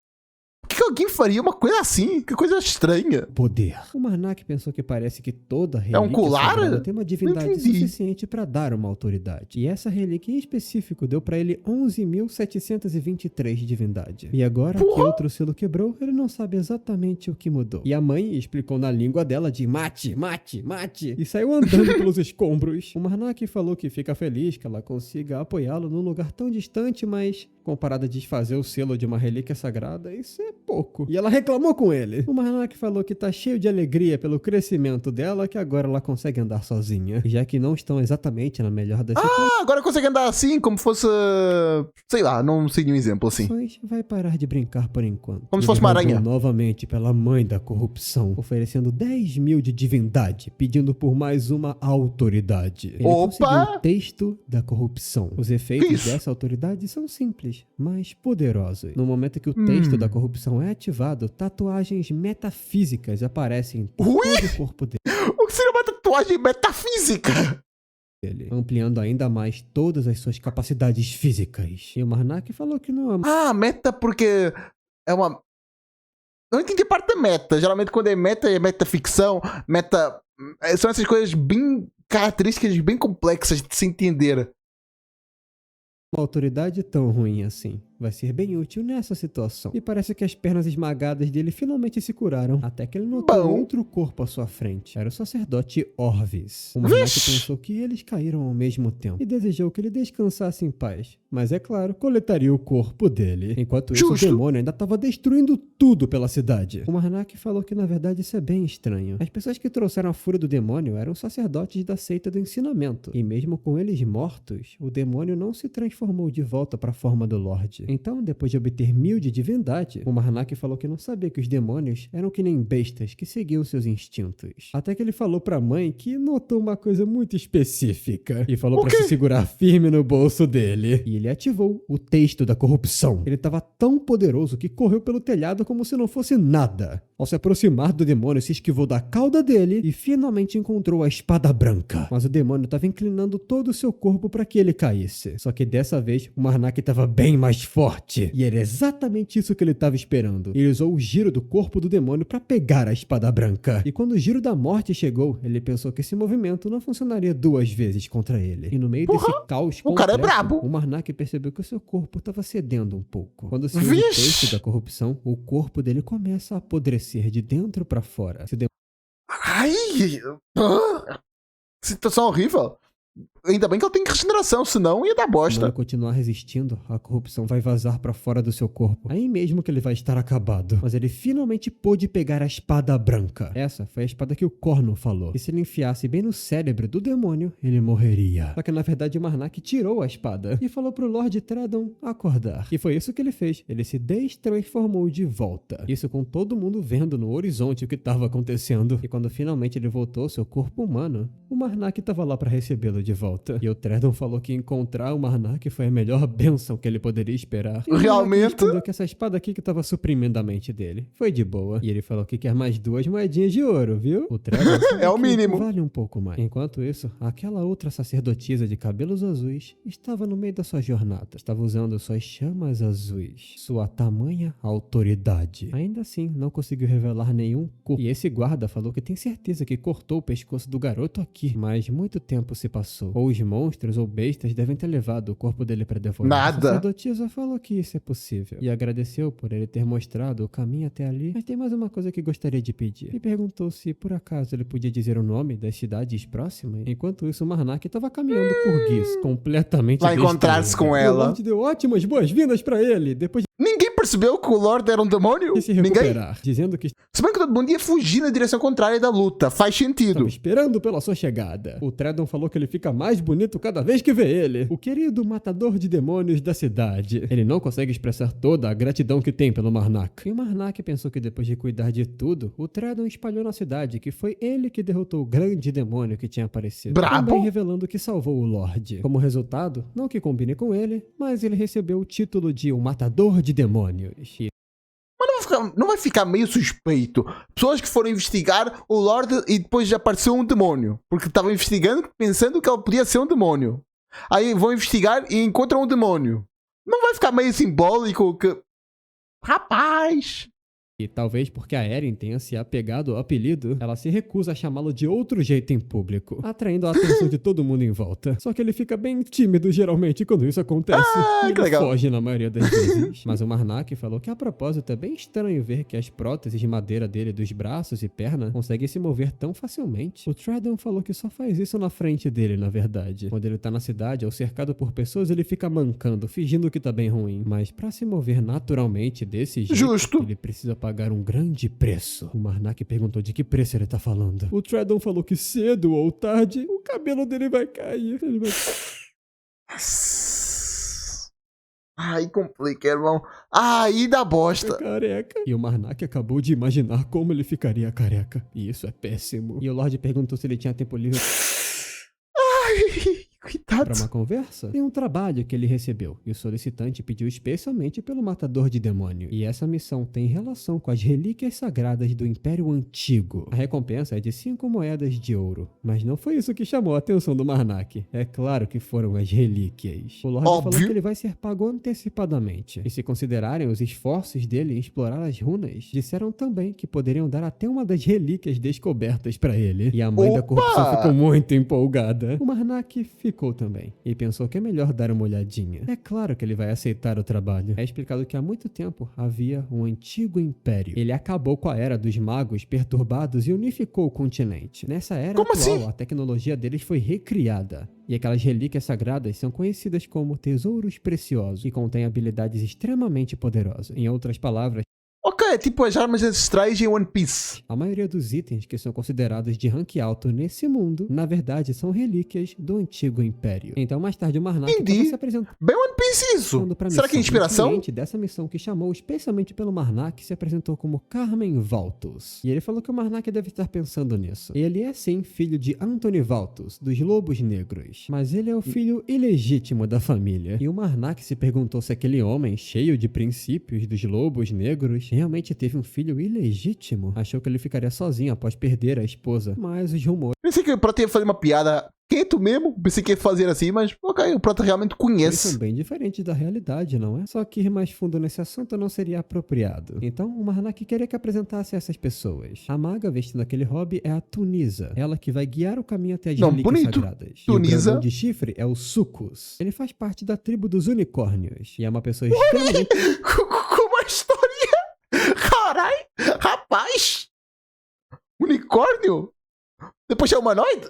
Por que alguém faria uma coisa assim? Que coisa estranha. Poder. O Marnak pensou que parece que toda relíquia é um colar? Tem uma divindade suficiente para dar uma autoridade. E essa relíquia em específico deu para ele 11.723 de divindade. E agora que outro selo quebrou, ele não sabe exatamente o que mudou. E a mãe explicou na língua dela de mate, mate, mate. E saiu andando pelos escombros. O Marnak falou que fica feliz que ela consiga apoiá-lo num lugar tão distante, mas comparado a desfazer o selo de uma relíquia sagrada, isso é pouco. E ela reclamou com ele. O Marnak falou que tá cheio de alegria pelo crescimento dela, que agora ela consegue andar sozinha. Já que não estão exatamente na melhor das situações. Agora consegue andar assim, como fosse... Sei lá, não sei nenhum exemplo assim. Vai parar de brincar por enquanto. Como se fosse uma aranha. Novamente pela mãe da corrupção, oferecendo 10 mil de divindade, pedindo por mais uma autoridade. Ele conseguiu o texto da corrupção. Os efeitos dessa autoridade são simples, mas poderosos. No momento que o texto da corrupção é ativado, tatuagens metafísicas aparecem em todo o corpo dele. O que seria uma tatuagem metafísica? Ampliando ainda mais todas as suas capacidades físicas. E o Marnak falou que não é... meta porque é uma... Eu não entendi a parte da meta. Geralmente quando é metaficção, meta... São essas coisas bem características, bem complexas de se entender. Uma autoridade tão ruim assim vai ser bem útil nessa situação. E parece que as pernas esmagadas dele finalmente se curaram, até que ele notou outro corpo à sua frente. Era o sacerdote Orvis. O Marnak pensou que eles caíram ao mesmo tempo e desejou que ele descansasse em paz. Mas é claro, coletaria o corpo dele. Enquanto isso, o demônio ainda estava destruindo tudo pela cidade. O Marnak falou que na verdade isso é bem estranho. As pessoas que trouxeram a fúria do demônio eram sacerdotes da seita do ensinamento. E mesmo com eles mortos, o demônio não se transformou de volta para a forma do Lorde. Então, depois de obter 1000 de divindade, o Marnak falou que não sabia que os demônios eram que nem bestas que seguiam seus instintos. Até que ele falou pra mãe que notou uma coisa muito específica e falou pra se segurar firme no bolso dele. E ele ativou o texto da corrupção. Ele estava tão poderoso que correu pelo telhado como se não fosse nada. Ao se aproximar do demônio, se esquivou da cauda dele e finalmente encontrou a espada branca. Mas o demônio estava inclinando todo o seu corpo para que ele caísse. Só que dessa vez, o Marnak estava bem mais forte. E era exatamente isso que ele estava esperando. Ele usou o giro do corpo do demônio para pegar a espada branca. E quando o giro da morte chegou, ele pensou que esse movimento não funcionaria 2 vezes contra ele. E no meio desse caos completo, cara é brabo. O Marnak percebeu que o seu corpo estava cedendo um pouco. Quando se usa o texto da corrupção, o corpo dele começa a apodrecer de dentro para fora. Situação horrível. Ainda bem que ela tem regeneração, senão ia dar bosta. Se continuar resistindo, a corrupção vai vazar pra fora do seu corpo. Aí mesmo que ele vai estar acabado. Mas ele finalmente pôde pegar a espada branca. Essa foi a espada que o Corno falou. E se ele enfiasse bem no cérebro do demônio, ele morreria. Só que na verdade o Marnak tirou a espada e falou pro Lord Tredon acordar. E foi isso que ele fez. Ele se destransformou de volta. Isso com todo mundo vendo no horizonte o que estava acontecendo. E quando finalmente ele voltou ao seu corpo humano, o Marnak estava lá pra recebê-lo de volta. volta. E o Tredon falou que encontrar o Marnak foi a melhor bênção que ele poderia esperar. E Realmente? respondeu que essa espada aqui que tava suprimindo a mente dele. Foi de boa. E ele falou que quer mais 2 moedinhas de ouro, viu? O Tredon é o mínimo. Vale um pouco mais. Enquanto isso, aquela outra sacerdotisa de cabelos azuis estava no meio da sua jornada. Estava usando suas chamas azuis. Sua tamanha autoridade. Ainda assim, não conseguiu revelar nenhum corpo. E esse guarda falou que tem certeza que cortou o pescoço do garoto aqui. Mas muito tempo se passou. Ou os monstros ou bestas devem ter levado o corpo dele para devorar. Nada. A sacerdotisa falou que isso é possível. E agradeceu por ele ter mostrado o caminho até ali. Mas tem mais uma coisa que gostaria de pedir. E perguntou se, por acaso, ele podia dizer o nome das cidades próximas. Enquanto isso, o Marnak estava caminhando por Gis, completamente vai encontrar-se com ela. ela. O Lorde deu ótimas boas-vindas para ele. Depois Ninguém percebeu que o Lorde era um demônio? de se recuperar, dizendo que Se bem que todo mundo ia fugir na direção contrária da luta. Faz sentido. estava esperando pela sua chegada. O Tredon falou que ele fica mais bonito cada vez que vê ele. O querido matador de demônios da cidade. Ele não consegue expressar toda a gratidão que tem pelo Marnak. E o Marnak pensou que depois de cuidar de tudo, o Tredon espalhou na cidade que foi ele que derrotou o grande demônio que tinha aparecido. Brabo. Também revelando que salvou o Lorde. Como resultado, não que combine com ele, mas ele recebeu o título de o matador de demônios. E Não vai ficar meio suspeito? Pessoas que foram investigar o Lorde e depois já apareceu um demônio. Porque estavam investigando pensando que ele podia ser um demônio. Aí vão investigar e encontram um demônio. Não vai ficar meio simbólico que... Rapaz! E talvez porque a Eren tenha se apegado ao apelido, ela se recusa a chamá-lo de outro jeito em público, atraindo a atenção de todo mundo em volta. Só que ele fica bem tímido geralmente quando isso acontece. E que ele legal. foge na maioria das vezes. Mas o Marnak falou que a propósito é bem estranho ver que as próteses de madeira dele dos braços e perna conseguem se mover tão facilmente. O Tredon falou que só faz isso na frente dele, na verdade. Quando ele tá na cidade ou cercado por pessoas, ele fica mancando, fingindo que tá bem ruim. Mas pra se mover naturalmente desse jeito, Justo. ele precisa pagar um grande preço. O Marnak perguntou de que preço ele tá falando. O Tredon falou que cedo ou tarde, o cabelo dele vai cair. Ele vai... Ai, complica, irmão. Ai, dá bosta. careca. E o Marnak acabou de imaginar como ele ficaria careca. E isso é péssimo. E o Lorde perguntou se ele tinha tempo livre Ai, coitado. para uma conversa. Tem um trabalho que ele recebeu. E o solicitante pediu especialmente pelo matador de demônio. E essa missão tem relação com as relíquias sagradas do Império Antigo. A recompensa é de 5 moedas de ouro. Mas não foi isso que chamou a atenção do Marnak. É claro que foram as relíquias. O Lorde Óbvio. falou que ele vai ser pago antecipadamente. E se considerarem os esforços dele em explorar as runas, disseram também que poderiam dar até uma das relíquias descobertas para ele. E a mãe da Opa! corrupção ficou muito empolgada. O Marnak ficou também. E pensou que é melhor dar uma olhadinha. É claro que ele vai aceitar o trabalho. É explicado que há muito tempo havia um antigo império. Ele acabou com a era dos magos perturbados e unificou o continente. Nessa era Como atual, assim? a tecnologia deles foi recriada. E aquelas relíquias sagradas são conhecidas como tesouros preciosos e contêm habilidades extremamente poderosas. Em outras palavras, Ok, é tipo as armas ancestrais em One Piece. a maioria dos itens que são considerados de rank alto nesse mundo, na verdade, são relíquias do antigo império. Então, mais tarde, o Marnak Entendi. estava se apresentando Bem One Piece isso. pra Será que é missão. inspiração? O cliente dessa missão que chamou especialmente pelo Marnak se apresentou como Carmen Valtus. E ele falou que o Marnak deve estar pensando nisso. Ele é sim filho de Anthony Valtus, dos Lobos Negros. Mas ele é o filho ilegítimo da família. E o Marnak se perguntou se aquele homem, cheio de princípios dos Lobos Negros, realmente teve um filho ilegítimo. Achou que ele ficaria sozinho após perder a esposa. Mas os rumores Pensei que o Prota ia fazer uma piada. Quem é tu mesmo? Pensei que ia fazer assim, mas ok, o Prota realmente são conhece. bem diferentes da realidade, não é? Só que ir mais fundo nesse assunto não seria apropriado. Então, o Marnak queria que apresentasse essas pessoas. A maga vestindo aquele hobby é a Tunisa, ela que vai guiar o caminho até as Não, relíquias bonito. sagradas. Tunisa. E o grandão de chifre é o Sucus. Ele faz parte da tribo dos unicórnios e é uma pessoa extremamente Como a história? Carai, rapaz! Unicórnio? Depois é humanoide?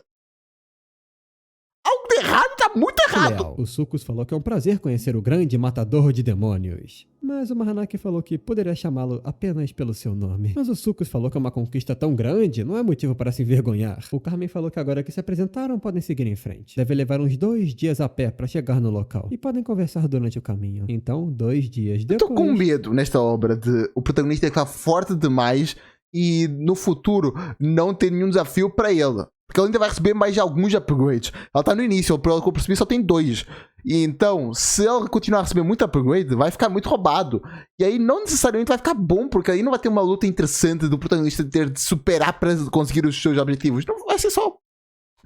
Algo de errado, tá muito errado. leal. O Sucus falou que é um prazer conhecer o grande matador de demônios. Mas o Marnak falou que poderia chamá-lo apenas pelo seu nome. Mas o Sucus falou que é uma conquista tão grande não é motivo para se envergonhar. O Carmen falou que agora que se apresentaram podem seguir em frente. Deve levar uns 2 dias a pé para chegar no local. E podem conversar durante o caminho. Então, 2 dias Eu tô depois... com medo nesta obra de o protagonista estar forte demais e no futuro não ter nenhum desafio para ele. Porque ela ainda vai receber mais alguns upgrades. Ela tá no início, pelo que eu percebi, só tem 2. E então, se ela continuar a receber muito upgrade, vai ficar muito roubado. E aí não necessariamente vai ficar bom, porque aí não vai ter uma luta interessante do protagonista ter de superar para conseguir os seus objetivos. Não vai ser só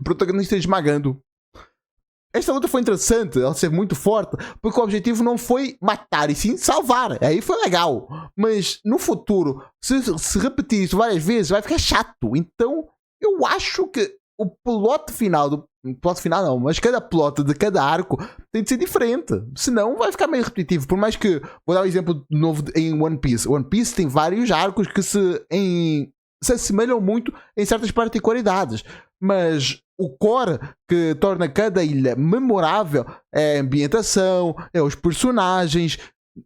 o protagonista esmagando. Esta luta foi interessante, ela ser muito forte, porque o objetivo não foi matar, e sim salvar. Aí foi legal. Mas no futuro, se repetir isso várias vezes, vai ficar chato. Então, eu acho que o plot final plot final não, mas cada plot de cada arco tem de ser diferente. Senão vai ficar meio repetitivo. Por mais que, vou dar um exemplo novo em One Piece. One Piece tem vários arcos que se assemelham muito em certas particularidades. Mas o core que torna cada ilha memorável é a ambientação, é os personagens.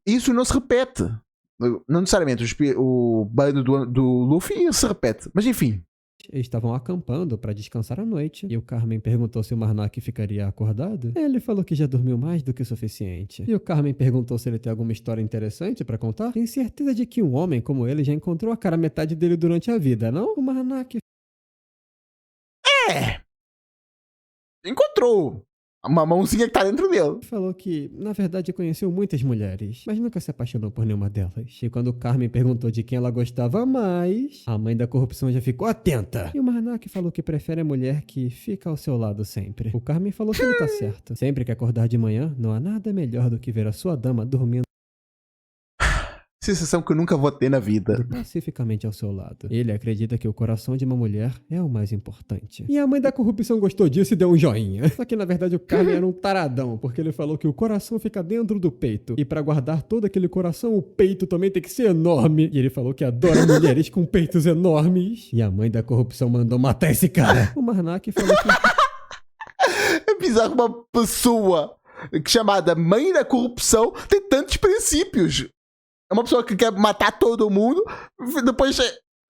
Isso não se repete. Não necessariamente o bando do Luffy se repete. Mas enfim. Eles estavam acampando para descansar à noite e o Carmen perguntou se o Marnak ficaria acordado. Ele falou que já dormiu mais do que o suficiente. E o Carmen perguntou se ele tem alguma história interessante para contar. Tem certeza de que um homem como ele já encontrou a cara metade dele durante a vida, não? O Marnak... Encontrou uma mãozinha que tá dentro dele. Falou que, na verdade, conheceu muitas mulheres, mas nunca se apaixonou por nenhuma delas. E quando o Carmen perguntou de quem ela gostava mais, a mãe da corrupção já ficou atenta. E o Marnak falou que prefere a mulher que fica ao seu lado sempre. O Carmen falou que ele tá certo. Sempre que acordar de manhã, não há nada melhor do que ver a sua dama dormindo sensação que eu nunca vou ter na vida. Pacificamente ao seu lado. Ele acredita que o coração de uma mulher é o mais importante. E a mãe da corrupção gostou disso e deu um joinha. Só que na verdade o Carmen era um taradão, porque ele falou que o coração fica dentro do peito. E pra guardar todo aquele coração, o peito também tem que ser enorme. E ele falou que adora mulheres com peitos enormes. E a mãe da corrupção mandou matar esse cara. O Marnak falou que... É bizarro uma pessoa chamada mãe da corrupção tem tantos princípios. É uma pessoa que quer matar todo mundo, depois...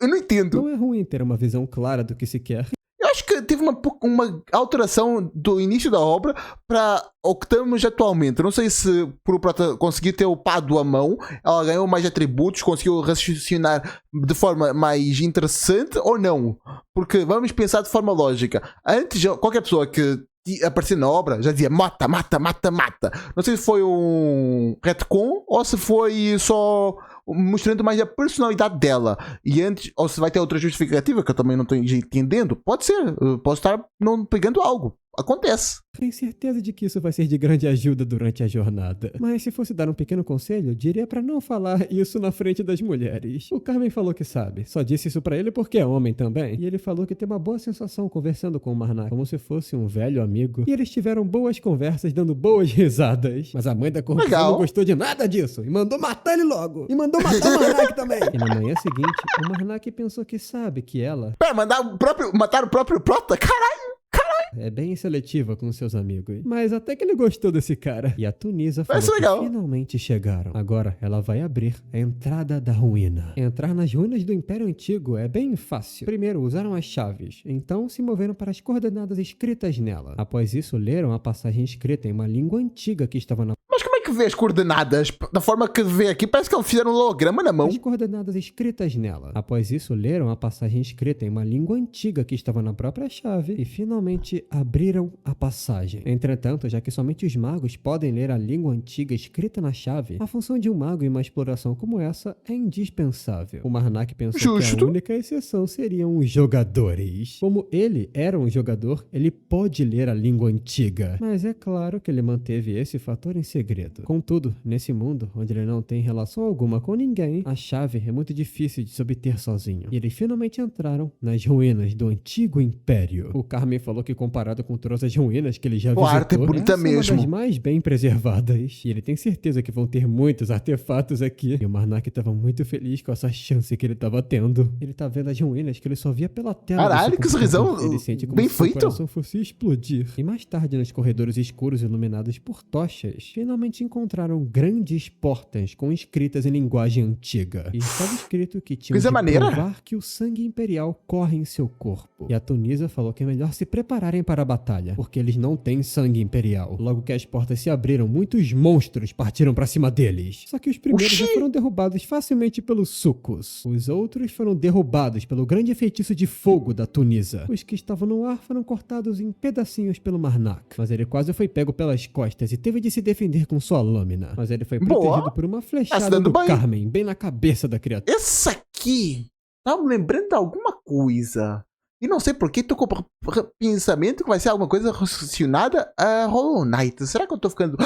Eu não entendo. Não é ruim ter uma visão clara do que se quer. Eu acho que teve uma alteração do início da obra para o que temos atualmente. Eu não sei se por conseguir ter upado a mão, ela ganhou mais atributos, conseguiu raciocinar de forma mais interessante ou não. Porque vamos pensar de forma lógica. Antes, qualquer pessoa que aparecer na obra já dizia mata, mata, mata, mata. Não sei se foi um retcon ou se foi só mostrando mais a personalidade dela. E antes, ou se vai ter outra justificativa que eu também não estou entendendo. Pode ser, posso estar não pegando algo. Acontece. Tenho certeza de que isso vai ser de grande ajuda durante a jornada. Mas se fosse dar um pequeno conselho, diria pra não falar isso na frente das mulheres. O Carmen falou que sabe. Só disse isso pra ele porque é homem também. E ele falou que tem uma boa sensação conversando com o Marnak, como se fosse um velho amigo. E eles tiveram boas conversas, dando boas risadas. Mas a mãe da corrupção não gostou de nada disso. E mandou matar ele logo. E mandou matar o Marnak também. E na manhã seguinte, o Marnak pensou que sabe que ela... Pera, matar o próprio prota? Caralho! É bem seletiva com seus amigos. Mas até que ele gostou desse cara. E a Tunisa falou que finalmente chegaram. Agora ela vai abrir a entrada da ruína. Entrar nas ruínas do Império Antigo é bem fácil. Primeiro usaram as chaves. Então se moveram para as coordenadas escritas nela. Após isso leram a passagem escrita em uma língua antiga que estava na... Mas como é que vê as coordenadas? Da forma que vê aqui, parece que eles fizeram um holograma na mão. As coordenadas escritas nela. Após isso, leram a passagem escrita em uma língua antiga que estava na própria chave e finalmente abriram a passagem. Entretanto, já que somente os magos podem ler a língua antiga escrita na chave, a função de um mago em uma exploração como essa é indispensável. O Marnak pensou que a única exceção seriam os jogadores. Como ele era um jogador, ele pode ler a língua antiga. Mas é claro que ele manteve esse fator em segredo. Contudo, nesse mundo, onde ele não tem relação alguma com ninguém, a chave é muito difícil de se obter sozinho. E eles finalmente entraram nas ruínas do antigo império. O Carmen falou que comparado com todas as ruínas que ele já visitou, a arte é bonita mesmo. Uma das mais bem preservadas. E ele tem certeza que vão ter muitos artefatos aqui. E o Marnak estava muito feliz com essa chance que ele estava tendo. Ele tá vendo as ruínas que ele só via pela tela. Caralho, que sorrisão bem feito. O coração fosse explodir. E mais tarde, nos corredores escuros iluminados por tochas, finalmente repente encontraram grandes portas com escritas em linguagem antiga. E estava escrito que tinham Coisa de maneira. provar que o sangue imperial corre em seu corpo. E a Tunisa falou que é melhor se prepararem para a batalha, porque eles não têm sangue imperial. Logo que as portas se abriram, muitos monstros partiram para cima deles. Só que os primeiros já foram derrubados facilmente pelos sucos. Os outros foram derrubados pelo grande feitiço de fogo da Tunisa. Os que estavam no ar foram cortados em pedacinhos pelo Marnak. Mas ele quase foi pego pelas costas e teve de se defender com sua lâmina. Mas ele foi protegido por uma flechada do Carmen, bem na cabeça da criatura. Essa aqui tá me lembrando de alguma coisa. E não sei por que tô com o pensamento que vai ser alguma coisa relacionada a Hollow Knight. Será que eu tô ficando...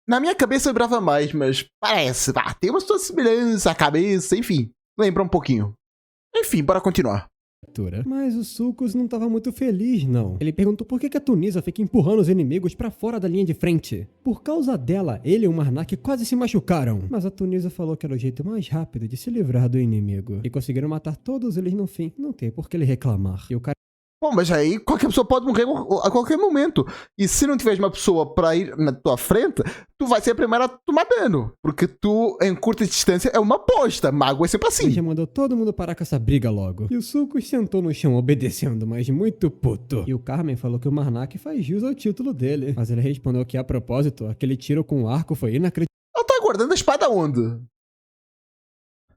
Na minha cabeça eu lembrava mais, mas parece. Tem uma sua semelhança, a cabeça, enfim. Lembra um pouquinho. Enfim, bora continuar. Mas o Sucos não estava muito feliz, não. Ele perguntou por que a Tunisa fica empurrando os inimigos pra fora da linha de frente. Por causa dela, ele e o Marnak quase se machucaram. Mas a Tunisa falou que era o jeito mais rápido de se livrar do inimigo. E conseguiram matar todos eles no fim. Não tem por que ele reclamar. E o cara... Bom, mas aí qualquer pessoa pode morrer a qualquer momento. E se não tiver uma pessoa pra ir na tua frente, tu vai ser a primeira a tomar dano. Porque tu, em curta distância, é uma aposta. Mago é sempre assim. Ele já mandou todo mundo parar com essa briga logo. E o Sucos sentou no chão obedecendo, mas muito puto. E o Carmen falou que o Marnak faz jus ao título dele. Mas ele respondeu que, a propósito, aquele tiro com o arco foi inacreditável. Ela tá guardando a espada onde?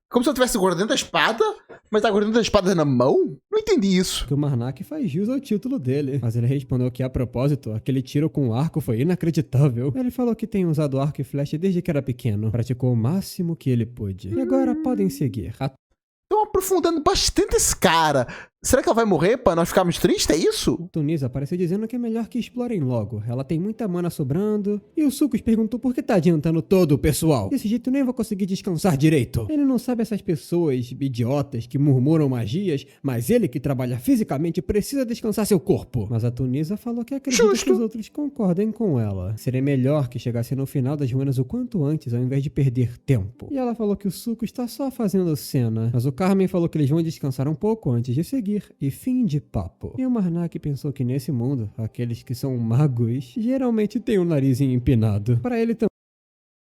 Como se eu estivesse guardando a espada, mas tá guardando a espada na mão? Não entendi isso. Que o Marnak faz jus ao título dele. Mas ele respondeu que, a propósito, aquele tiro com o arco foi inacreditável. Ele falou que tem usado arco e flecha desde que era pequeno. Praticou o máximo que ele pôde. E agora podem seguir. Estão aprofundando bastante esse cara. Será que ela vai morrer pra nós ficarmos tristes? É isso? Tunisa apareceu dizendo que é melhor que explorem logo. Ela tem muita mana sobrando. E o Sucos perguntou por que tá adiantando todo o pessoal. Desse jeito nem vou conseguir descansar direito. Ele não sabe essas pessoas idiotas que murmuram magias, mas ele que trabalha fisicamente precisa descansar seu corpo. Mas a Tunisa falou que acredita que os outros concordem com ela. Seria melhor que chegasse no final das ruínas o quanto antes, ao invés de perder tempo. E ela falou que o Sucos está só fazendo cena. Mas o Carmen falou que eles vão descansar um pouco antes de seguir. E fim de papo. E o Marnak pensou que nesse mundo, aqueles que são magos geralmente têm o nariz empinado. Para ele também.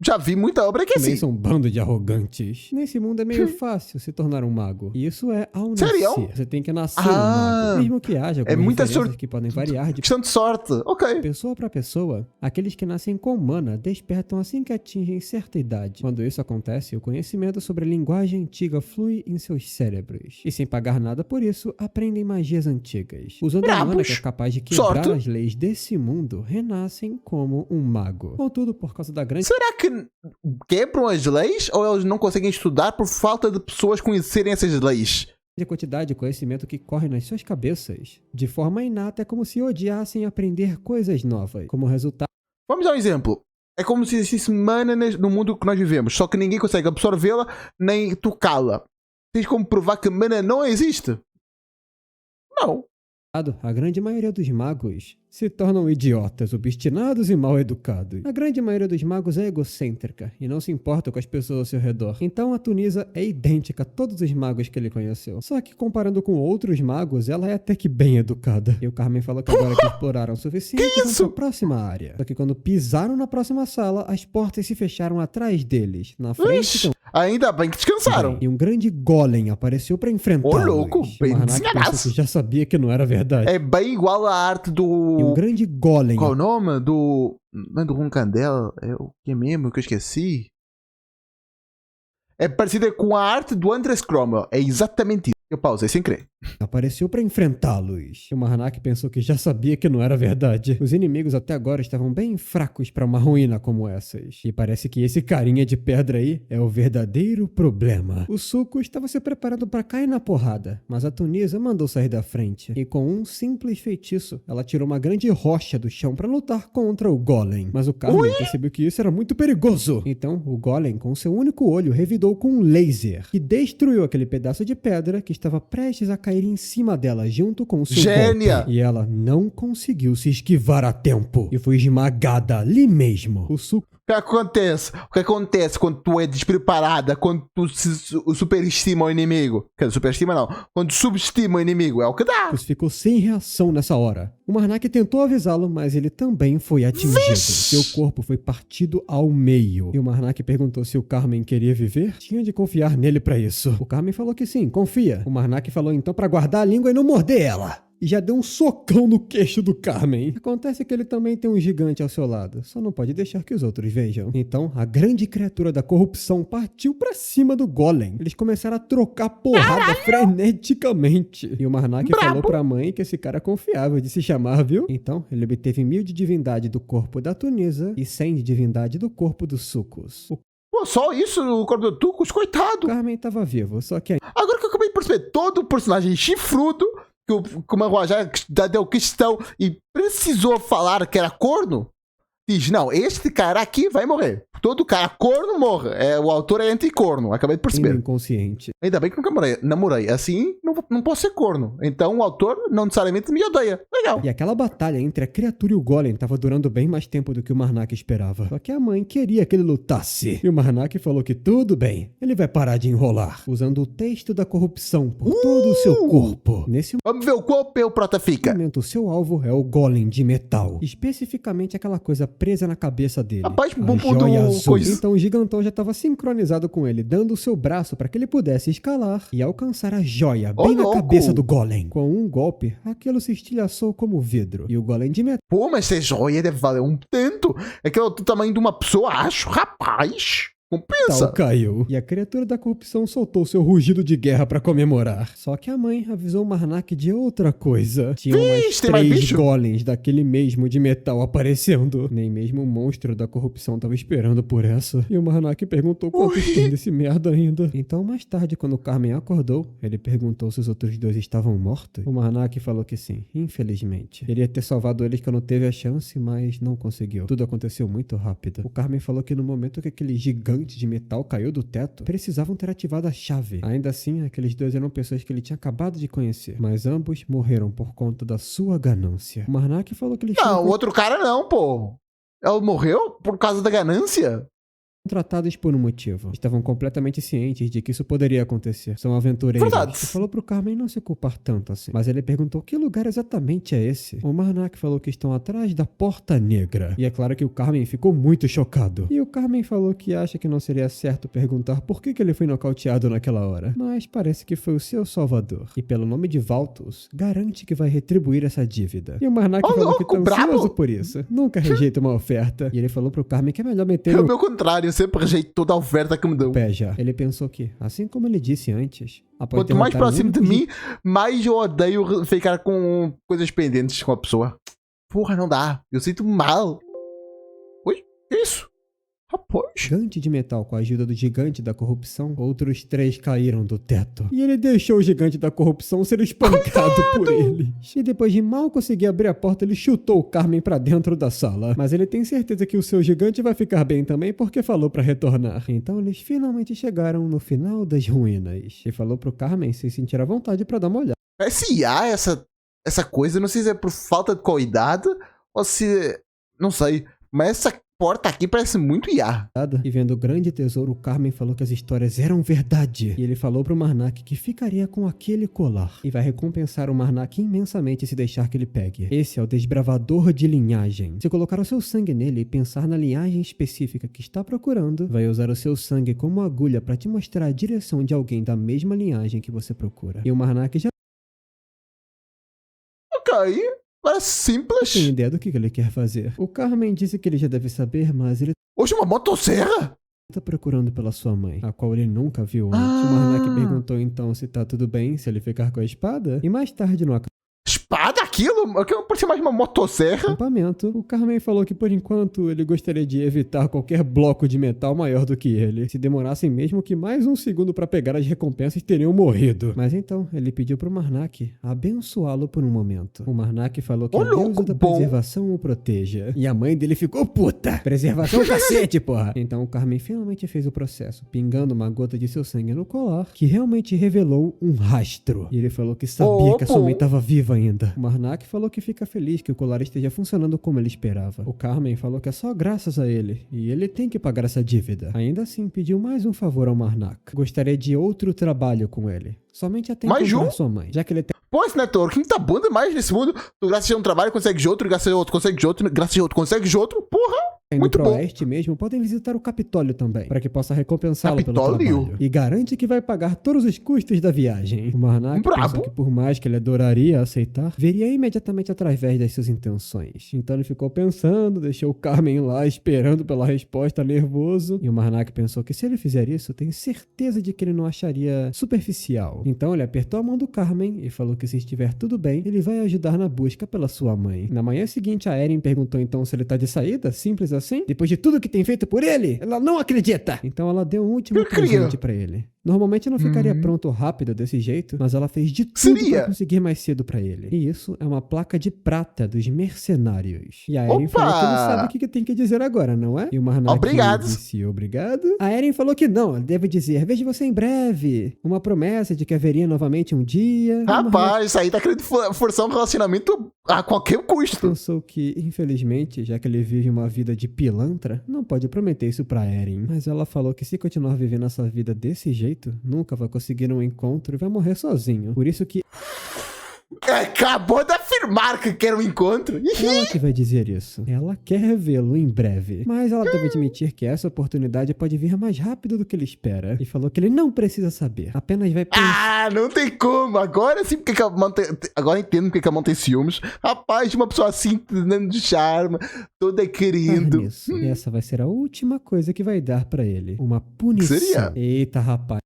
Já vi muita obra que é assim. São um bando de arrogantes. Nesse mundo é meio fácil se tornar um mago. E isso é ao nascer. Sério? Você tem que nascer um mago. Mesmo que haja algumas muita diferenças que podem variar de questão de sorte. Ok. pessoa para pessoa. Aqueles que nascem com mana despertam assim que atingem certa idade. Quando isso acontece, o conhecimento sobre a linguagem antiga flui em seus cérebros. E sem pagar nada por isso, aprendem magias antigas. Usando a mana que é capaz de quebrar as leis desse mundo, renascem como um mago. Contudo, por causa da grande... Será que quebram as leis ou eles não conseguem estudar por falta de pessoas conhecerem essas leis? A quantidade de conhecimento que corre nas suas cabeças. De forma inata, é como se odiassem aprender coisas novas. Como resultado... Vamos dar um exemplo. É como se existisse mana no mundo que nós vivemos, só que ninguém consegue absorvê-la nem tocá-la. Tens como provar que mana não existe? Não. A grande maioria dos magos se tornam idiotas, obstinados e mal educados. A grande maioria dos magos é egocêntrica e não se importa com as pessoas ao seu redor. Então a Tunisa é idêntica a todos os magos que ele conheceu. Só que comparando com outros magos, ela é até que bem educada. E o Carmen falou que agora que exploraram o suficiente, vão pra próxima área. Só que quando pisaram na próxima sala, as portas se fecharam atrás deles. Na frente... Ainda bem que descansaram. E um grande golem apareceu pra enfrentá-los. Ô, louco, bem desenganaço. Já sabia que não era verdade. É bem igual a arte do... E um grande golem... Qual o nome? Do... Não é do Roncandela? É o que mesmo que eu esqueci? É parecida com a arte do Andres Cromwell. É exatamente isso. Eu pausei sem crer. Apareceu para enfrentá-los. O Marnak pensou que já sabia que não era verdade. Os inimigos até agora estavam bem fracos para uma ruína como essas. E parece que esse carinha de pedra aí é o verdadeiro problema. O Suco estava se preparando para cair na porrada, mas a Tunisa mandou sair da frente. E com um simples feitiço, ela tirou uma grande rocha do chão para lutar contra o Golem. Mas o Carmen percebeu que isso era muito perigoso. Então, o Golem, com seu único olho, revidou com um laser, que destruiu aquele pedaço de pedra que estava prestes a cair em cima dela junto com o seu golpe. E ela não conseguiu se esquivar a tempo e foi esmagada ali mesmo. O Suco... que acontece? O que acontece quando tu é despreparada, quando tu superestima o inimigo? Quer dizer, superestima não. Quando tu subestima o inimigo, é o que dá. Você ficou sem reação nessa hora. O Marnak tentou avisá-lo, mas ele também foi atingido. Seu corpo foi partido ao meio. E o Marnak perguntou se o Carmen queria viver. Tinha de confiar nele pra isso. O Carmen falou que sim, confia. O Marnak falou então pra guardar a língua e não morder ela. E já deu um socão no queixo do Carmen. Acontece que ele também tem um gigante ao seu lado, só não pode deixar que os outros vejam. Então, a grande criatura da corrupção partiu pra cima do Golem. Eles começaram a trocar porrada freneticamente. E o Marnak falou pra mãe que esse cara é confiável de se chamar, viu? Então, ele obteve 1000 de divindade do corpo da Tunisa e 100 de divindade do corpo do Sucos. Pô, só isso, o corpo do Tucos, coitado. O Carmen tava vivo, só que... Agora que eu acabei de perceber, todo personagem chifrudo que o Manhua já deu questão e precisou falar que era corno, diz, não, este cara aqui vai morrer. Todo cara corno morre. O autor é anti-corno, acabei de perceber. Inconsciente. Ainda bem que nunca namorei. Assim, não posso ser corno. Então o autor não necessariamente me odeia. Legal. E aquela batalha entre a criatura e o Golem tava durando bem mais tempo do que o Marnak esperava. Só que a mãe queria que ele lutasse. E o Marnak falou que tudo bem, ele vai parar de enrolar, usando o texto da corrupção por todo o seu corpo. Nesse Vamos ver o qual o prota fica. momento, o seu alvo é o Golem de metal. Especificamente aquela coisa presa na cabeça dele. Rapaz, a bom joia azul. coisa. Então o gigantão já estava sincronizado com ele, dando o seu braço para que ele pudesse escalar e alcançar a joia bem na cabeça do Golem. Com um golpe, aquilo se estilhaçou como vidro. E o Golem de metal... Pô, mas essa joia deve valer um tanto. É que é do tamanho de uma pessoa, acho. Rapaz, compensa. Caiu. E a criatura da corrupção soltou seu rugido de guerra pra comemorar. Só que a mãe avisou o Marnak de outra coisa. Tinha umas 3 golems daquele mesmo de metal aparecendo. Nem mesmo o monstro da corrupção tava esperando por essa. E o Marnak perguntou quantos tem desse merda ainda. Então, mais tarde, quando o Carmen acordou, ele perguntou se os outros 2 estavam mortos. O Marnak falou que sim, infelizmente. Ele ia ter salvado eles quando teve a chance, mas não conseguiu. Tudo aconteceu muito rápido. O Carmen falou que no momento que aquele gigante de metal caiu do teto, precisavam ter ativado a chave. Ainda assim, aqueles 2 eram pessoas que ele tinha acabado de conhecer, mas ambos morreram por conta da sua ganância. O Marnak falou que eles Não, o outro cara não, pô. Ele morreu por causa da ganância? Tratados por um motivo. Estavam completamente cientes de que isso poderia acontecer. São aventureiros. Verdade. E falou pro Carmen não se culpar tanto assim. Mas ele perguntou que lugar exatamente é esse. O Marnak falou que estão atrás da Porta Negra. E é claro que o Carmen ficou muito chocado. E o Carmen falou que acha que não seria certo perguntar por que ele foi nocauteado naquela hora. Mas parece que foi o seu salvador. E pelo nome de Valtus, garante que vai retribuir essa dívida. E o Marnak falou que tá ansioso por isso. Nunca rejeita uma oferta. E ele falou pro Carmen que é melhor meter o meu contrário. Eu sempre rejeito toda a oferta que me dão. Pé já. Ele pensou que, assim como ele disse antes, quanto mais próximo de mim, mais eu odeio ficar com coisas pendentes com a pessoa. Porra, não dá. Eu sinto mal. Oi? Que isso? Rapaz. Gigante de metal, com a ajuda do gigante da corrupção, outros 3 caíram do teto. E ele deixou o gigante da corrupção ser espancado por eles. E depois de mal conseguir abrir a porta, ele chutou o Carmen pra dentro da sala. Mas ele tem certeza que o seu gigante vai ficar bem também, porque falou pra retornar. Então eles finalmente chegaram no final das ruínas. E falou pro Carmen se sentir à vontade pra dar uma olhada. Se há essa coisa, não sei se é por falta de cuidado ou se... não sei. Mas essa porta aqui parece muito IA. E vendo o grande tesouro, o Carmen falou que as histórias eram verdade. E ele falou pro Marnak que ficaria com aquele colar. E vai recompensar o Marnak imensamente se deixar que ele pegue. Esse é o desbravador de linhagem. Se colocar o seu sangue nele e pensar na linhagem específica que está procurando, vai usar o seu sangue como agulha pra te mostrar a direção de alguém da mesma linhagem que você procura. E o Marnak já... Ok. Parece simples. Tem ideia do que ele quer fazer. O Carmen disse que ele já deve saber, mas ele... Hoje uma motosserra? Tá procurando pela sua mãe, a qual ele nunca viu antes. O Marnak perguntou então se tá tudo bem, se ele ficar com a espada. E mais tarde no espada? Aquilo? Parecia mais uma motosserra. Acampamento, o Carmen falou que por enquanto ele gostaria de evitar qualquer bloco de metal maior do que ele. Se demorassem mesmo que mais um segundo pra pegar as recompensas, teriam morrido. Mas então, ele pediu pro Marnak abençoá-lo por um momento. O Marnak falou que a deusa da preservação o proteja. E a mãe dele ficou puta. Preservação cacete, porra. Então o Carmen finalmente fez o processo, pingando uma gota de seu sangue no colar, que realmente revelou um rastro. E ele falou que sabia que a sua mãe tava viva ainda. ainda. O Marnak falou que fica feliz que o colar esteja funcionando como ele esperava. O Carmen falou que é só graças a ele, e ele tem que pagar essa dívida. Ainda assim, pediu mais um favor ao Marnak. Gostaria de outro trabalho com ele. Somente até encontrar sua mãe, já que ele tem... Pô, esse networking tá bom demais nesse mundo. Tu, graças a um trabalho, consegue de outro, graças a outro, consegue de outro, graças a outro, consegue de outro. Porra! Muito no bom. Oeste mesmo, podem visitar o Capitólio também, para que possa recompensá-lo pelo trabalho. E garante que vai pagar todos os custos da viagem. O Marnak pensou que por mais que ele adoraria aceitar, veria imediatamente através das suas intenções. Então ele ficou pensando, deixou o Carmen lá esperando pela resposta, nervoso. E o Marnak pensou que se ele fizer isso, tem certeza de que ele não acharia superficial. Então ele apertou a mão do Carmen e falou que se estiver tudo bem, ele vai ajudar na busca pela sua mãe. Na manhã seguinte, a Erin perguntou então se ele tá de saída, simples assim. Depois de tudo que tem feito por ele, ela não acredita. Então ela deu um último presente pra ele. Normalmente não ficaria pronto rápido desse jeito, mas ela fez de tudo pra conseguir mais cedo pra ele. E isso é uma placa de prata dos mercenários. E a Erin falou que não sabe o que tem que dizer agora, não é? E o Marnak disse obrigado. A Erin falou que não, ela deve dizer, vejo você em breve. Uma promessa de que haveria novamente um dia. Rapaz, isso aí tá querendo forçar um relacionamento a qualquer custo. Pensou que, infelizmente, já que ele vive uma vida de pilantra, não pode prometer isso pra Erin. Mas ela falou que se continuar vivendo essa vida desse jeito, nunca vai conseguir um encontro e vai morrer sozinho. Por isso que... Acabou de afirmar que quer um encontro. Ela que vai dizer isso. Ela quer vê-lo em breve. Mas ela deve admitir que essa oportunidade pode vir mais rápido do que ele espera. E falou que ele não precisa saber. Apenas vai pensar... Ah, não tem como. Agora sim, porque agora entendo porque a mão tem ciúmes. Rapaz, de uma pessoa assim, dando de charme, toda querendo. E essa vai ser a última coisa que vai dar pra ele. Uma punição. Que seria? Eita, rapaz.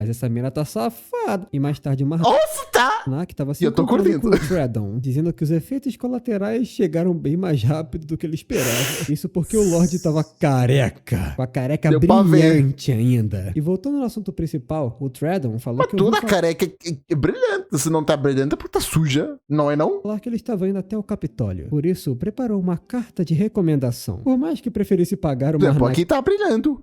Mas essa mina tá safada. E mais tarde uma... Nossa, tá! Que tava se encontrando com o Treadon, dizendo que os efeitos colaterais chegaram bem mais rápido do que ele esperava. Isso porque o Lorde tava careca. Com a careca brilhante ainda. E voltando ao assunto principal, o Treadon falou que... toda careca é brilhante. Se não tá brilhante é porque tá suja. Não é não? Falar que ele estava indo até o Capitólio. Por isso, preparou uma carta de recomendação. Por mais que preferisse pagar o Marnak... Aqui tá brilhando.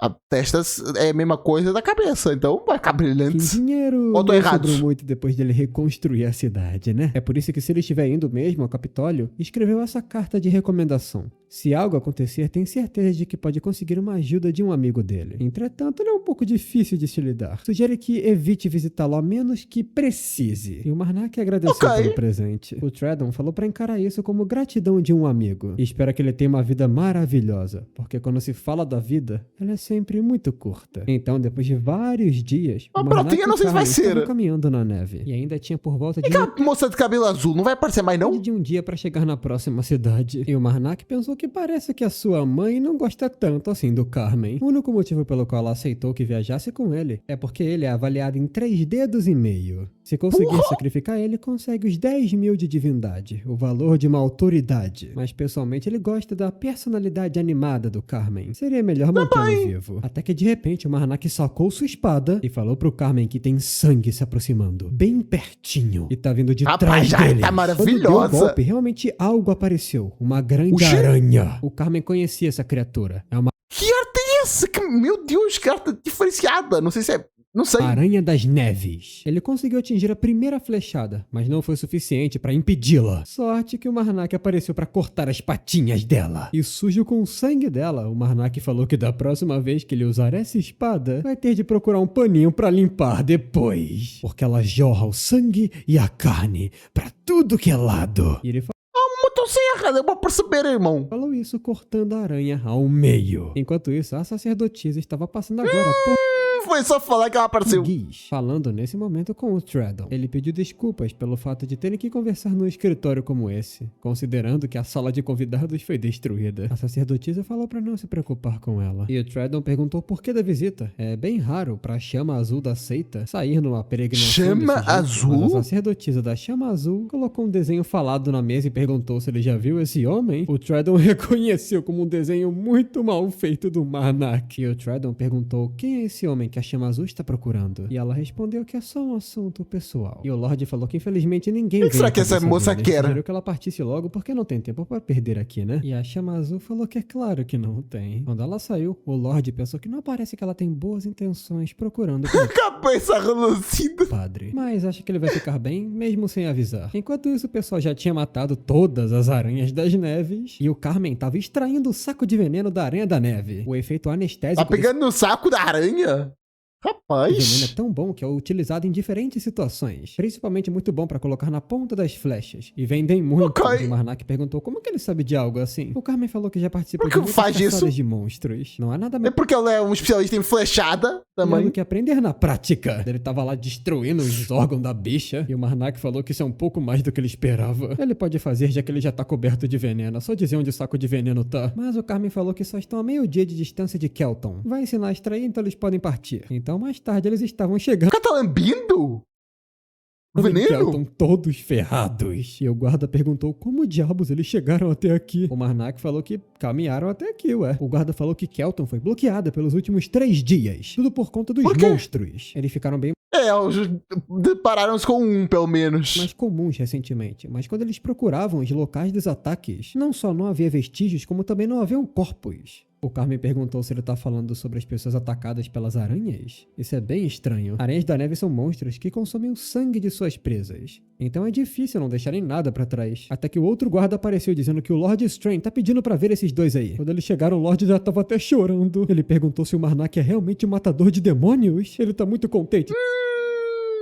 A testa é a mesma coisa da cabeça, então vai ficar brilhante. Dinheiro ou tô errado? Sobrou muito depois dele reconstruir a cidade, né? É por isso que se ele estiver indo mesmo ao Capitólio, escreveu essa carta de recomendação. Se algo acontecer, tem certeza de que pode conseguir uma ajuda de um amigo dele. Entretanto, ele é um pouco difícil de se lidar. Sugere que evite visitá-lo a menos que precise. E o Marnak agradeceu pelo presente. O Treadon falou pra encarar isso como gratidão de um amigo. E espera que ele tenha uma vida maravilhosa, porque quando se fala da vida, ela é sempre muito curta. Então, depois de vários dias, o Marnak e o Carmen estavam caminhando na neve. E ainda tinha por volta de... aquela moça de cabelo azul não vai aparecer mais não? De um dia pra chegar na próxima cidade. E o Marnak pensou que parece que a sua mãe não gosta tanto assim do Carmen. O único motivo pelo qual ela aceitou que viajasse com ele é porque ele é avaliado em 3,5 dedos. Se conseguir sacrificar ele, consegue os 10 mil de divindade, o valor de uma autoridade. Mas pessoalmente ele gosta da personalidade animada do Carmen. Seria melhor mantê-lo vivo. Até que de repente o Marnak sacou sua espada e falou pro Carmen que tem sangue se aproximando, bem pertinho, e tá vindo de trás dele. Tá maravilhosa. Quando deu o golpe, realmente algo apareceu, uma grande aranha. O Carmen conhecia essa criatura. É uma... Que arte é essa? Meu Deus, que arte diferenciada. Não sei se é... Não sei. Aranha das Neves. Ele conseguiu atingir a primeira flechada, mas não foi suficiente pra impedi-la. Sorte que o Marnak apareceu pra cortar as patinhas dela. E sujo com o sangue dela, o Marnak falou que da próxima vez que ele usar essa espada, vai ter de procurar um paninho pra limpar depois. Porque ela jorra o sangue e a carne pra tudo que é lado. E ele falou... motosserra, deu pra perceber, irmão. Falou isso cortando a aranha ao meio. Enquanto isso, a sacerdotisa estava passando agora por... Foi só falar que ela apareceu. Falando nesse momento com o Treadon. Ele pediu desculpas pelo fato de terem que conversar num escritório como esse, considerando que a sala de convidados foi destruída. A sacerdotisa falou pra não se preocupar com ela. E o Treadon perguntou por que da visita. É bem raro pra Chama Azul da seita sair numa peregrinação. Chama Azul? Mas a sacerdotisa da Chama Azul colocou um desenho falado na mesa e perguntou se ele já viu esse homem. O Treadon reconheceu como um desenho muito mal feito do Marnak. E o Treadon perguntou quem é esse homem que a Chama Azul está procurando. E ela respondeu que é só um assunto pessoal. E o Lorde falou que infelizmente ninguém O que será que essa moça quer? Sugeriu que ela partisse logo porque não tem tempo para perder aqui, né? E a Chama Azul falou que é claro que não tem. Quando ela saiu, o Lorde pensou que não parece que ela tem boas intenções procurando cabeça relucida. Padre. Mas acha que ele vai ficar bem, mesmo sem avisar. Enquanto isso, o pessoal já tinha matado todas as aranhas das neves e o Carmen tava extraindo o saco de veneno da aranha da neve. O efeito anestésico... Tá pegando no saco da aranha? Rapaz! O veneno é tão bom que é utilizado em diferentes situações. Principalmente muito bom pra colocar na ponta das flechas. E vendem muito. Okay. O Marnak perguntou como que ele sabe de algo assim. O Carmen falou que já participou de muitas caçadas de monstros. Não há nada É porque ela é um especialista em flechada também. Tem que aprender na prática. Ele tava lá destruindo os órgãos da bicha. E o Marnak falou que isso é um pouco mais do que ele esperava. Ele pode fazer já que ele já tá coberto de veneno. É só dizer onde o saco de veneno tá. Mas o Carmen falou que só estão a meio-dia de distância de Kelton. Vai ensinar a extrair, então eles podem partir. Então mais tarde eles estavam chegando. O cara tá lambindo? O veneno? Kelton todos ferrados. E o guarda perguntou como diabos eles chegaram até aqui. O Marnak falou que caminharam até aqui, ué. O guarda falou que Kelton foi bloqueada pelos últimos 3 dias. Tudo por conta dos monstros. Eles ficaram bem... depararam-se com um, pelo menos. Mais comuns recentemente. Mas quando eles procuravam os locais dos ataques, não só não havia vestígios, como também não haviam corpos. O Carmen perguntou se ele tá falando sobre as pessoas atacadas pelas aranhas. Isso é bem estranho. Aranhas da neve são monstros que consomem o sangue de suas presas. Então é difícil não deixarem nada pra trás. Até que o outro guarda apareceu dizendo que o Lord Strain tá pedindo pra ver esses dois aí. Quando eles chegaram, o Lord já tava até chorando. Ele perguntou se o Marnak é realmente um matador de demônios. Ele tá muito contente.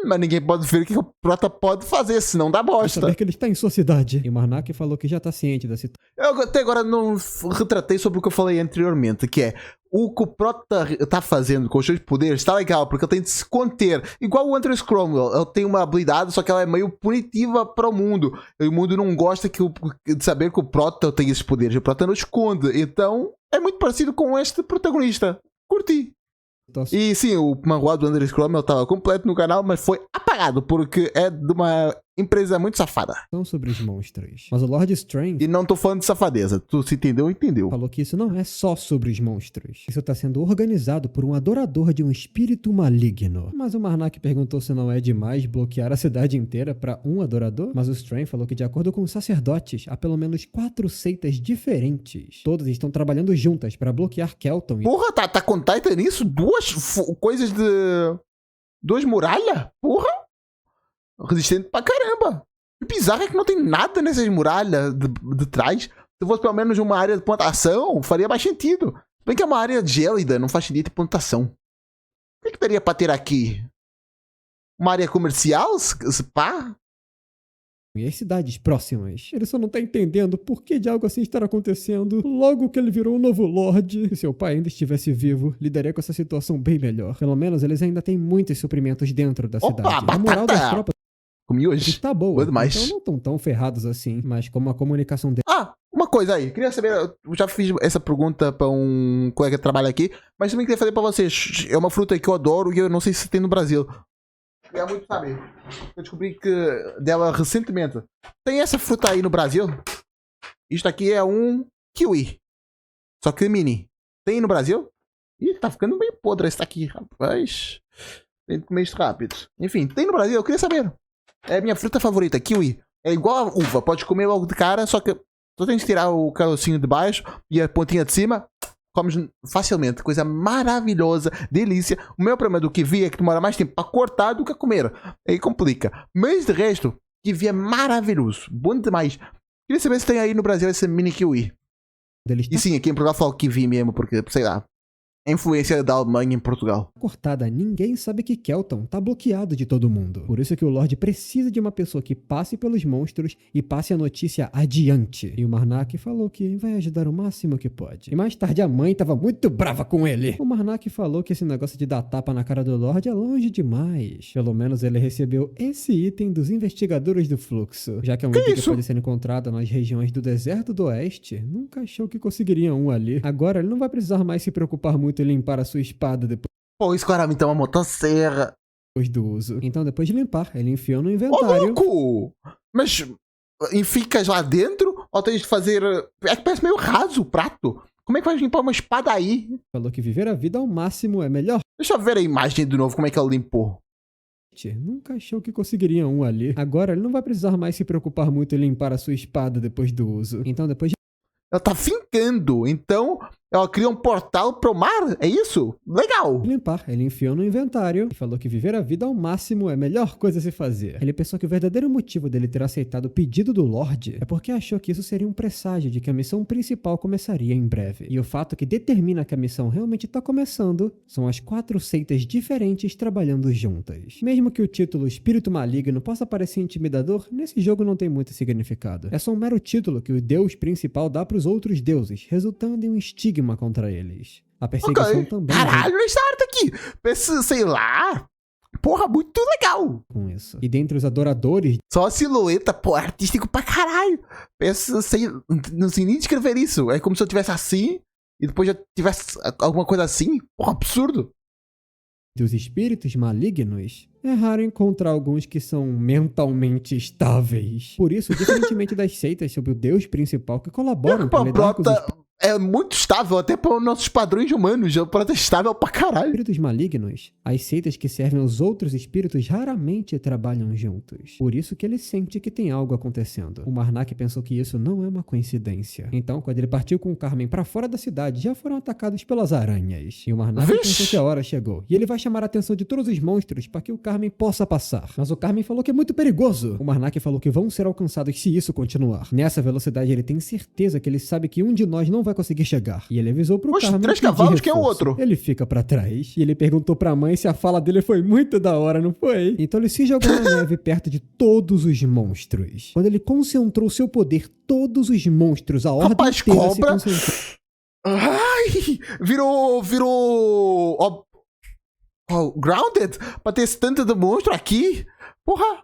Mas ninguém pode ver o que o Prota pode fazer, senão dá bosta. Saber que ele está em sua cidade. E o Marnak falou que já tá ciente da situação. Eu até agora não retratei sobre o que eu falei anteriormente, que é o que o Prota tá fazendo com os seus poderes está legal, porque ele tem de se conter. Igual o Andrew Cromwell, ele tem uma habilidade, só que ela é meio punitiva para o mundo. E o mundo não gosta de saber que o Prota tem esses poderes. O Prota não esconde. Então, é muito parecido com este protagonista. Curti. E sim, o manhwa do Andrew Cromwell estava completo no canal, mas foi apagado, porque é de uma empresa muito safada. São sobre os monstros. Mas o Lord Strange... E não tô falando de safadeza. Tu se entendeu, entendeu. Falou que isso não é só sobre os monstros. Isso tá sendo organizado por um adorador de um espírito maligno. Mas o Marnak perguntou se não é demais bloquear a cidade inteira pra um adorador. Mas o Strange falou que de acordo com os sacerdotes, há pelo menos 4 seitas diferentes. Todas estão trabalhando juntas pra bloquear Kelton. Porra, tá com Titan nisso? 2 coisas de... 2 muralhas? Porra! Resistente pra caramba. O bizarro é que não tem nada nessas muralhas de trás. Se fosse pelo menos uma área de plantação, faria mais sentido. Se bem que é uma área gélida, não faz sentido de plantação. O que daria pra ter aqui? Uma área comercial? Se pá? E as cidades próximas. Ele só não tá entendendo por que de algo assim estar acontecendo logo que ele virou um novo Lorde. Se seu pai ainda estivesse vivo, lidaria com essa situação bem melhor. Pelo menos eles ainda têm muitos suprimentos dentro da cidade. Opa, a moral das tropas comi hoje. está boa. Demais. Então não estão tão ferrados assim. Mas como a comunicação dele... Uma coisa aí. Queria saber... Eu já fiz essa pergunta pra um colega que trabalha aqui. Mas também queria fazer pra vocês. É uma fruta que eu adoro e eu não sei se tem no Brasil. Queria muito saber. Eu descobri dela recentemente. Tem essa fruta aí no Brasil? Isto aqui é um kiwi. Só que mini. Tem no Brasil? Ih, tá ficando bem podre esse daqui, rapaz. Tem que comer isso rápido. Enfim, tem no Brasil? Eu queria saber. É a minha fruta favorita, kiwi. É igual a uva. Pode comer logo de cara, só que só tem que tirar o carocinho de baixo e a pontinha de cima. Comes facilmente, coisa maravilhosa, delícia. O meu problema do kiwi é que demora mais tempo para cortar do que a comer. Aí complica. Mas de resto, kiwi é maravilhoso, bom demais. Queria saber se tem aí no Brasil esse mini kiwi. E sim, aqui em Portugal falo kiwi mesmo, porque, sei lá, a influência da Alemanha em Portugal. Cortada, ninguém sabe que Kelton tá bloqueado de todo mundo. Por isso que o Lorde precisa de uma pessoa que passe pelos monstros e passe a notícia adiante. E o Marnak falou que vai ajudar o máximo que pode. E mais tarde a mãe tava muito brava com ele. O Marnak falou que esse negócio de dar tapa na cara do Lorde é longe demais. Pelo menos ele recebeu esse item dos investigadores do fluxo. Já que é um item que pode ser encontrado nas regiões do deserto do oeste, nunca achou que conseguiria um ali. Agora ele não vai precisar mais se preocupar muito em limpar a sua espada depois. Pô, isso claramente é uma motosserra. Depois do uso. Então, depois de limpar, ele enfiou no inventário. Ô, louco! Mas ficas lá dentro ou tens de fazer... É que parece meio raso o prato. Como é que vai limpar uma espada aí? Falou que viver a vida ao máximo é melhor. Deixa eu ver a imagem de novo, como é que ela limpou. Nunca achou que conseguiria um ali. Agora ele não vai precisar mais se preocupar muito em limpar a sua espada depois do uso. Então depois de Ela tá fincando, então ela cria um portal pro mar, é isso? Legal! limpar, ele enfiou no inventário e falou que viver a vida ao máximo é a melhor coisa a se fazer. Ele pensou que o verdadeiro motivo dele ter aceitado o pedido do Lorde é porque achou que isso seria um presságio de que a missão principal começaria em breve. E o fato que determina que a missão realmente tá começando são as 4 seitas diferentes trabalhando juntas. Mesmo que o título Espírito Maligno possa parecer intimidador, nesse jogo não tem muito significado. É só um mero título que o deus principal dá pros outros deuses, resultando em um estigma contra eles. A perseguição também... Caralho, essa arte aqui! Pensa, sei lá... Porra, muito legal! Com isso. E dentre os adoradores... Só a silhueta, pô, artístico pra caralho! Pensa, sei... Não sei nem descrever isso. É como se eu tivesse assim... E depois já tivesse alguma coisa assim. Porra, absurdo! Dos espíritos malignos, é raro encontrar alguns que são mentalmente estáveis. Por isso, diferentemente das seitas sobre o deus principal que colaboram para lidar com os é muito estável, até para os nossos padrões humanos. O prota é estável pra caralho. Espíritos malignos, as seitas que servem aos outros espíritos raramente trabalham juntos. Por isso que ele sente que tem algo acontecendo. O Marnak pensou que isso não é uma coincidência. Então, quando ele partiu com o Carmen para fora da cidade, já foram atacados pelas aranhas. E o Marnak pensou que a hora chegou. E ele vai chamar a atenção de todos os monstros para que o Carmen possa passar. Mas o Carmen falou que é muito perigoso. O Marnak falou que vão ser alcançados se isso continuar. Nessa velocidade, ele tem certeza que ele sabe que um de nós não vai conseguir chegar. E ele avisou pro Carmen 3 cavalos, quem é o outro? Ele fica pra trás. E ele perguntou pra mãe se a fala dele foi muito da hora, não foi? Então ele se jogou na neve perto de todos os monstros. Quando ele concentrou seu poder, todos os monstros, a ordem Rapaz, inteira cobra. se concentrou. Ai! Virou... Grounded? Pra ter esse tanto de monstro aqui? Porra!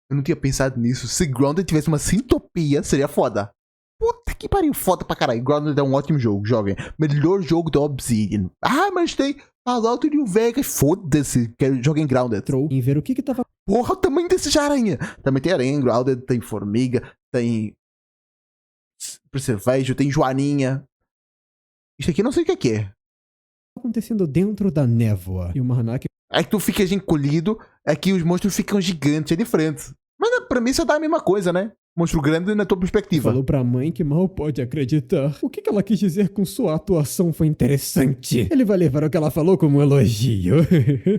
Eu não tinha pensado nisso. Se Grounded tivesse uma sintopia, seria foda. Puta que pariu, foda pra caralho. Grounded é um ótimo jogo, joguem. Melhor jogo do Obsidian. Ah, mas tem Fallout New Vegas. Foda-se, quero jogar em Grounded. Em ver o que tava... Porra, o tamanho desse aranha. Também tem aranha em Grounded, tem formiga, tem... Percevejo, tem joaninha. Isso aqui eu não sei o que é. acontecendo dentro da névoa. E o Marnak... Aí tu fica encolhido, aqui os monstros ficam gigantes, é diferente. Mas pra mim isso dá a mesma coisa, né? Monstro grande na tua perspectiva. Falou pra mãe que mal pode acreditar. O que ela quis dizer com sua atuação foi interessante. Ele vai levar o que ela falou como um elogio.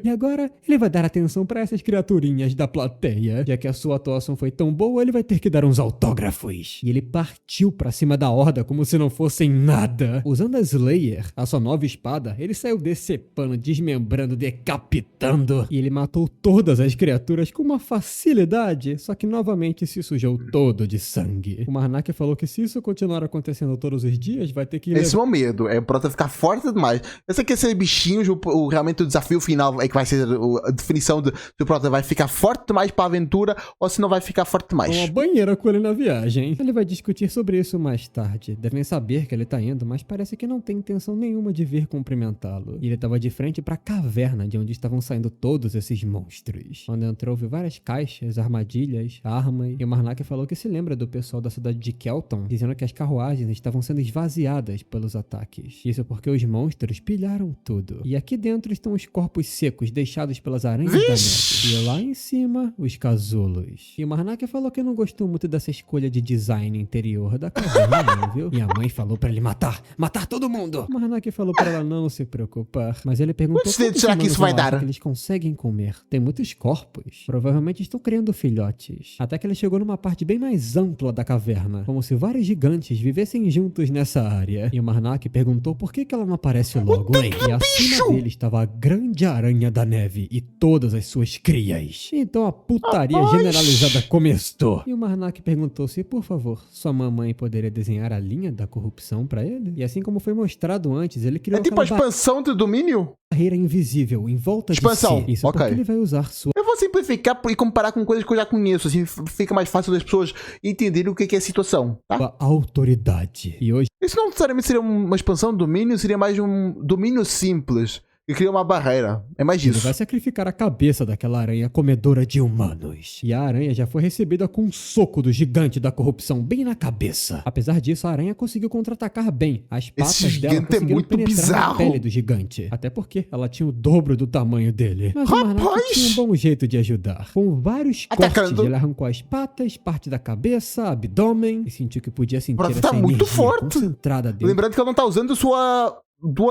E agora, ele vai dar atenção pra essas criaturinhas da plateia. Já que a sua atuação foi tão boa, ele vai ter que dar uns autógrafos. E ele partiu pra cima da horda como se não fossem nada. Usando a Slayer, a sua nova espada, ele saiu decepando, desmembrando, decapitando. E ele matou todas as criaturas com uma facilidade, só que novamente se sujou todo de sangue. O Marnak falou que se isso continuar acontecendo todos os dias, vai ter que... Esse é o medo, é o Prota ficar forte demais. Eu sei que esses bichinhos, realmente o desafio final é que vai ser a definição de se o Prota vai ficar forte demais pra aventura ou se não vai ficar forte demais. Uma banheira com ele na viagem. Ele vai discutir sobre isso mais tarde. Devem saber que ele tá indo, mas parece que não tem intenção nenhuma de vir cumprimentá-lo. E ele tava de frente pra caverna de onde estavam saindo todos esses monstros. Quando entrou, viu várias caixas, armadilhas, armas, e o Marnak falou que se lembra do pessoal da cidade de Kelton dizendo que as carruagens estavam sendo esvaziadas pelos ataques. Isso porque os monstros pilharam tudo. E aqui dentro estão os corpos secos deixados pelas aranhas da neve. E lá em cima, os casulos. E o Marnak falou que não gostou muito dessa escolha de design interior da caverna, viu? E a mãe falou pra ele matar todo mundo. O Marnak falou pra ela não se preocupar. Mas ele perguntou quantos dedos será que isso vai dar? Que eles conseguem comer. Tem muitos corpos. Provavelmente estão criando filhotes. Até que ele chegou numa parte bem mais ampla da caverna, como se vários gigantes vivessem juntos nessa área. E o Marnak perguntou por que ela não aparece logo. E acima dele estava a grande aranha da neve e todas as suas crias. Então a putaria generalizada começou. E o Marnak perguntou se, por favor, sua mamãe poderia desenhar a linha da corrupção pra ele. E assim como foi mostrado antes, ele criou tipo a expansão do domínio? Barreira invisível em volta de si. Isso porque ele vai usar sua... Eu vou simplificar e comparar com coisas que eu já conheço, assim fica mais fácil das pessoas entenderem o que é a situação, tá? A autoridade. E hoje... Isso não necessariamente seria uma expansão do domínio, seria mais um domínio simples. e cria uma barreira. É mais Ele isso. vai sacrificar a cabeça daquela aranha comedora de humanos. E a aranha já foi recebida com um soco do gigante da corrupção bem na cabeça. Apesar disso, a aranha conseguiu contra-atacar bem. As patas Esse dela gigante é conseguiram muito penetrar bizarro. na pele do gigante. Até porque ela tinha o dobro do tamanho dele. Mas o Marnak Rapaz! tinha um bom jeito de ajudar. Com vários Atacando. cortes, ele arrancou as patas, parte da cabeça, abdômen, e sentiu que podia sentir Brother, essa tá muito energia forte. concentrada dentro. Lembrando que ela não tá usando sua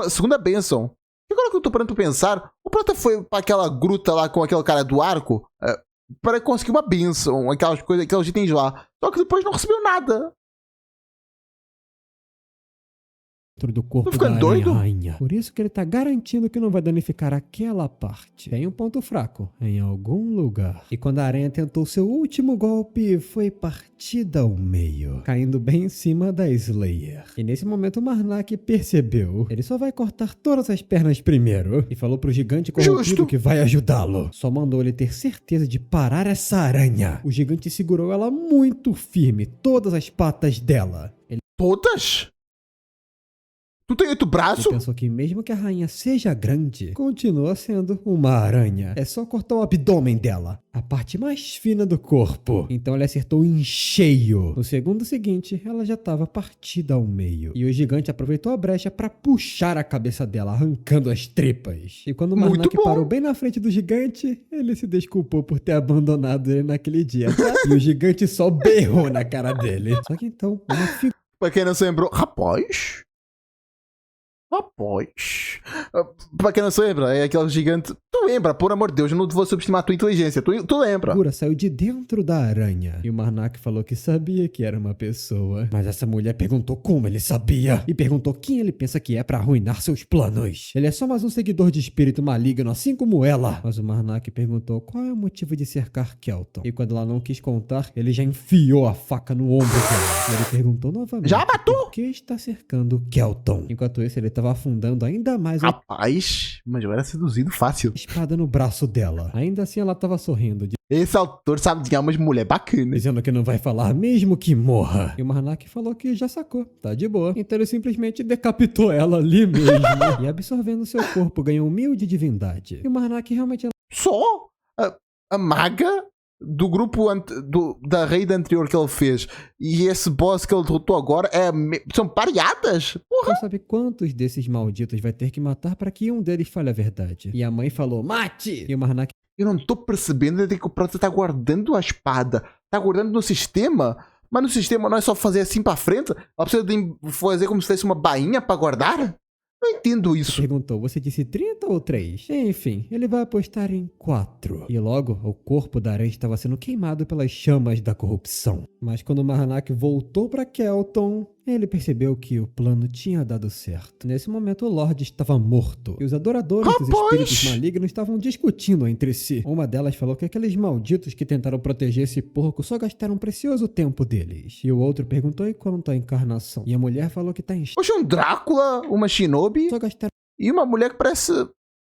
segunda bênção. E agora que eu tô parando pra pensar, o Prota foi pra aquela gruta lá com aquele cara do arco para conseguir uma bênção, aquelas coisas, aqueles itens lá. Só que depois não recebeu nada. Dentro do corpo Tô da ficando aranha doido? rainha. Por isso que ele tá garantindo que não vai danificar aquela parte. Tem um ponto fraco em algum lugar. E quando a aranha tentou seu último golpe, foi partida ao meio, caindo bem em cima da Slayer. E nesse momento o Marnak percebeu. Ele só vai cortar todas as pernas primeiro. E falou pro gigante corrompido Justo. que vai ajudá-lo. Só mandou ele ter certeza de parar essa aranha. O gigante segurou ela muito firme, todas as patas dela. Ele Todas? Tu tem 8 braços? pensou que mesmo que a rainha seja grande, continua sendo uma aranha. É só cortar o abdômen dela, a parte mais fina do corpo. Então ele acertou em cheio. No segundo seguinte, ela já estava partida ao meio. E o gigante aproveitou a brecha para puxar a cabeça dela, arrancando as tripas. E quando o Muito Marnak bom. parou bem na frente do gigante, ele se desculpou por ter abandonado ele naquele dia, tá? E o gigante só berrou na cara dele. Só que então, uma figura Pra quem não se lembrou, rapaz. Pra quem não se lembra, é aquele gigante. Tu lembra, por amor de Deus, eu não vou subestimar a tua inteligência. Tu lembra? saiu de dentro da aranha. E o Marnak falou que sabia que era uma pessoa. Mas essa mulher perguntou como ele sabia. E perguntou quem ele pensa que é pra arruinar seus planos. Ele é só mais um seguidor de espírito maligno, assim como ela. Mas o Marnak perguntou qual é o motivo de cercar Kelton. E quando ela não quis contar, ele já enfiou a faca no ombro dela. E ele perguntou novamente. Já matou? Por que está cercando Kelton? Enquanto isso, ele estava afundando ainda mais a Rapaz, mas eu era seduzido fácil. espada no braço dela. Ainda assim, ela estava sorrindo, Esse autor sabe desenhar umas mulher bacanas. dizendo que não vai falar mesmo que morra. E o Marnak falou que já sacou, tá de boa. Então ele simplesmente decapitou ela ali mesmo. E absorvendo seu corpo, ganhou humilde divindade. E o Marnak realmente... Só a maga do grupo da raid anterior que ele fez e esse boss que ele derrotou agora são pareadas? Porra! não sabe quantos desses malditos vai ter que matar para que um deles fale a verdade. E a mãe falou, mate! E o Marnak Eu não tô percebendo até que o Prota tá guardando a espada. Tá guardando no sistema? Mas no sistema não é só fazer assim pra frente? Ela precisa de fazer como se fosse uma bainha pra guardar? Não entendo isso. perguntou, você disse 30 ou 3? Enfim, ele vai apostar em 4. E logo, o corpo da aranha estava sendo queimado pelas chamas da corrupção. Mas quando o Marnak voltou para Kelton, ele percebeu que o plano tinha dado certo. Nesse momento, o Lorde estava morto. E os adoradores dos Rapaz! espíritos malignos estavam discutindo entre si. Uma delas falou que aqueles malditos que tentaram proteger esse porco só gastaram um precioso tempo deles. E o outro perguntou e quanto à encarnação. E a mulher falou que tá em Hoje um Drácula, uma Shinobi só gastaram e uma mulher que parece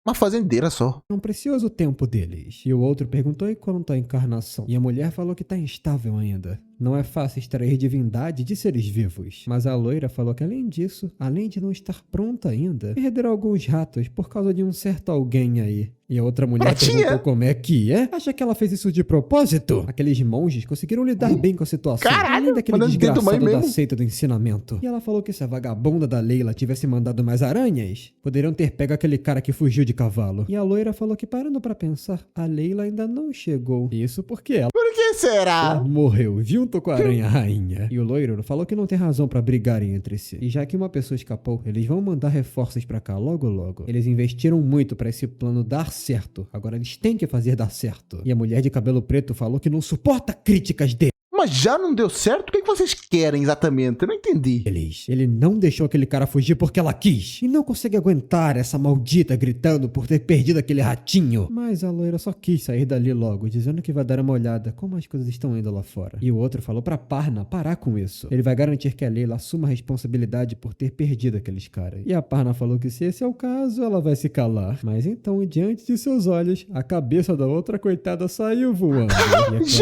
uma fazendeira só. um precioso tempo deles. E o outro perguntou e quanto à encarnação. E a mulher falou que tá instável ainda. Não é fácil extrair divindade de seres vivos. Mas a loira falou que além disso, além de não estar pronta ainda, perderam alguns ratos por causa de um certo alguém aí. E a outra mulher Pratinha. perguntou como é que é? Acha que ela fez isso de propósito? Aqueles monges conseguiram lidar bem com a situação. Caralho, Além daquele mandando dentro do desgraçado mãe da mesmo. seita do ensinamento. E ela falou que se a vagabunda da Leila tivesse mandado mais aranhas, poderiam ter pego aquele cara que fugiu de cavalo. E a loira falou que parando pra pensar, a Leila ainda não chegou. Isso porque ela Por que será? morreu junto com a aranha rainha. E o loiro falou que não tem razão pra brigarem entre si. E já que uma pessoa escapou, eles vão mandar reforços pra cá logo logo. Eles investiram muito pra esse plano dar certo. Agora eles têm que fazer dar certo. E a mulher de cabelo preto falou que não suporta críticas deles. Mas já não deu certo? O que vocês querem exatamente? Eu não entendi. Ele não deixou aquele cara fugir porque ela quis. E não consegue aguentar essa maldita gritando por ter perdido aquele ratinho. Mas a loira só quis sair dali logo, dizendo que vai dar uma olhada como as coisas estão indo lá fora. E o outro falou pra Parna parar com isso. Ele vai garantir que a Leila assuma a responsabilidade por ter perdido aqueles caras. E a Parna falou que se esse é o caso, ela vai se calar. Mas então, diante de seus olhos, a cabeça da outra coitada saiu voando. E é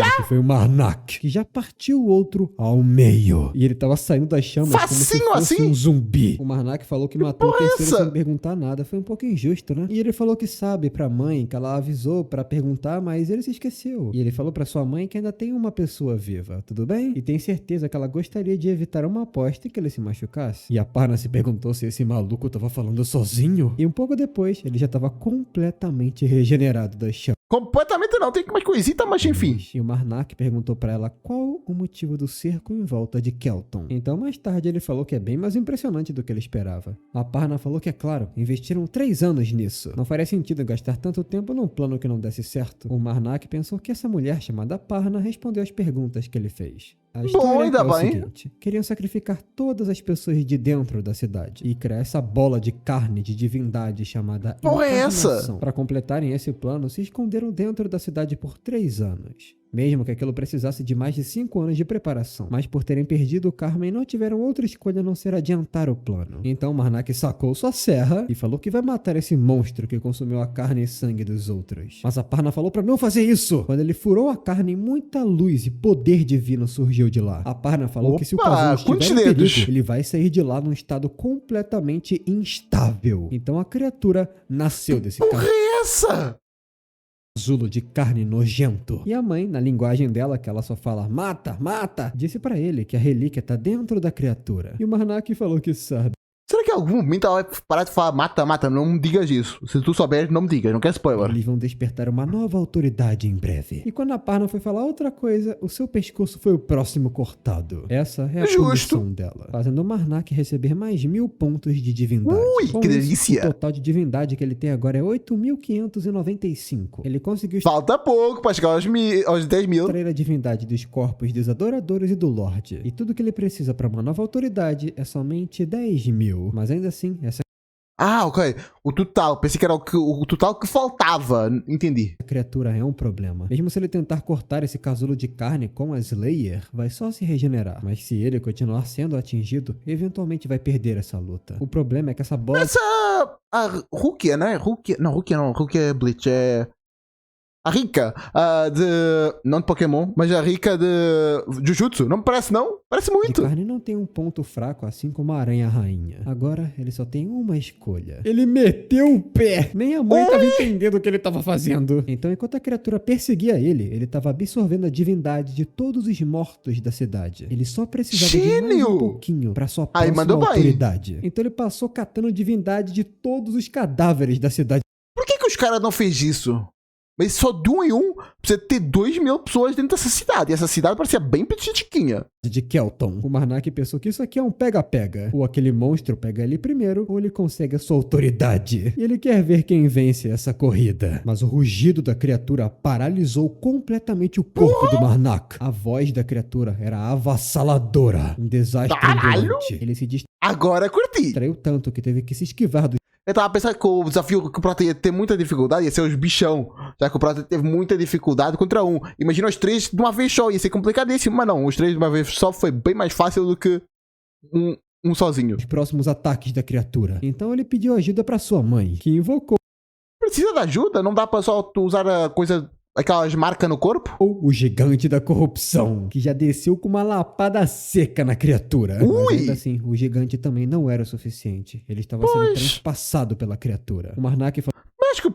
claro que foi o Marnak, que já partiu o outro ao meio. E ele tava saindo das chamas Facinho como se fosse assim? um zumbi. O Marnak falou que matou o porra é terceiro essa? sem perguntar nada. Foi um pouco injusto, né? E ele falou que sabe pra mãe, que ela avisou pra perguntar, mas ele se esqueceu. E ele falou pra sua mãe que ainda tem uma pessoa viva, tudo bem? E tem certeza que ela gostaria de evitar uma aposta e que ele se machucasse. E a Parna se perguntou se esse maluco tava falando sozinho. E um pouco depois, ele já tava completamente regenerado das chamas. Completamente não, tem mais coisita, mas enfim. E o Marnak perguntou pra ela qual o motivo do cerco em volta de Kelton. Então, mais tarde, ele falou que é bem mais impressionante do que ele esperava. A Parna falou que, é claro, investiram 3 anos nisso. Não faria sentido gastar tanto tempo num plano que não desse certo. O Marnak pensou que essa mulher chamada Parna respondeu às perguntas que ele fez. A história é o seguinte: queriam sacrificar todas as pessoas de dentro da cidade e criar essa bola de carne de divindade chamada Encarnação. Para completarem esse plano, se esconderam dentro da cidade por 3 anos. Mesmo que aquilo precisasse de mais de 5 anos de preparação. Mas por terem perdido o Carmen, não tiveram outra escolha a não ser adiantar o plano. Então Marnak sacou sua serra e falou que vai matar esse monstro que consumiu a carne e sangue dos outros. Mas a Parna falou pra não fazer isso. Quando ele furou a carne, muita luz e poder divino surgiu de lá. A Parna falou que se o casulo estiver em perigo, ele vai sair de lá num estado completamente instável. Então a criatura nasceu desse porra é essa? Casulo de carne nojento. E a mãe, na linguagem dela, que ela só fala mata, mata, disse pra ele que a relíquia tá dentro da criatura. E o Marnak falou que sabe. Será que em algum momento ela vai parar de falar mata, mata? Não me digas isso. Se tu souber, não me digas. Não quer spoiler. Eles vão despertar uma nova autoridade em breve. E quando a Parna foi falar outra coisa, o seu pescoço foi o próximo cortado. Essa é a condição dela. Fazendo o Marnak receber mais 1000 pontos de divindade. Ui, que delícia. O total de divindade que ele tem agora é 8.595. Ele conseguiu... Falta pouco pra chegar aos 10 mil. Extrair a divindade dos corpos dos adoradores e do Lorde. E tudo que ele precisa para uma nova autoridade é somente 10.000. Mas ainda assim, essa... Ah, ok. O total. Pensei que era o total que faltava. Entendi. A criatura é um problema. Mesmo se ele tentar cortar esse casulo de carne com a Slayer, vai só se regenerar. Mas se ele continuar sendo atingido, eventualmente vai perder essa luta. O problema é que essa bola... A Rukia, né? Rukia não. Rukia é Bleach. É... A Rika não de Pokémon, mas a Rika de Jujutsu. Não me parece, não? Parece muito. De carne não tem um ponto fraco, assim como a Aranha Rainha. Agora, ele só tem uma escolha. Ele meteu o pé! Nem a mãe tava entendendo o que ele tava fazendo. Então, enquanto a criatura perseguia ele tava absorvendo a divindade de todos os mortos da cidade. Ele só precisava de mais um pouquinho pra sua próxima autoridade. Então, ele passou catando divindade de todos os cadáveres da cidade. Por que os caras não fez isso? Mas só de um em um, precisa ter 2.000 pessoas dentro dessa cidade. E essa cidade parecia bem petitiquinha. De Kelton. O Marnak pensou que isso aqui é um pega-pega. Ou aquele monstro pega ele primeiro, ou ele consegue a sua autoridade. E ele quer ver quem vence essa corrida. Mas o rugido da criatura paralisou completamente o corpo do Marnak. A voz da criatura era avassaladora. Um desastre ambulante. Ele se Agora curti. distraiu tanto que teve que se esquivar do... Eu tava pensando que o desafio que o Prota ia ter muita dificuldade ia ser os bichão. Já que o Prota teve muita dificuldade contra um. Imagina os 3 de uma vez só, ia ser complicadíssimo. Mas não, os 3 de uma vez só foi bem mais fácil do que um sozinho. Os próximos ataques da criatura. Então ele pediu ajuda pra sua mãe, que invocou... Precisa de ajuda? Não dá pra só tu usar a coisa... Aquelas marcas no corpo? O gigante da corrupção, que já desceu com uma lapada seca na criatura. Mas ainda assim, o gigante também não era o suficiente. Ele estava sendo transpassado pela criatura. O Marnak falou... Acho que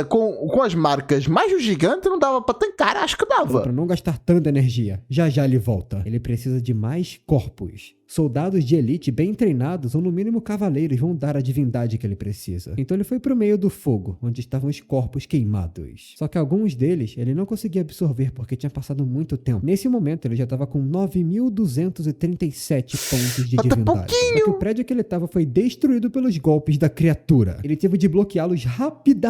com as marcas mais o gigante não dava pra tancar, acho que dava. Pra não gastar tanta energia, já ele volta. Ele precisa de mais corpos. Soldados de elite bem treinados, ou no mínimo cavaleiros, vão dar a divindade que ele precisa. Então ele foi pro meio do fogo, onde estavam os corpos queimados. Só que alguns deles ele não conseguia absorver porque tinha passado muito tempo. Nesse momento ele já estava com 9.237 pontos de divindade. Só que o prédio que ele estava foi destruído pelos golpes da criatura. Ele teve de bloqueá-los rapidamente,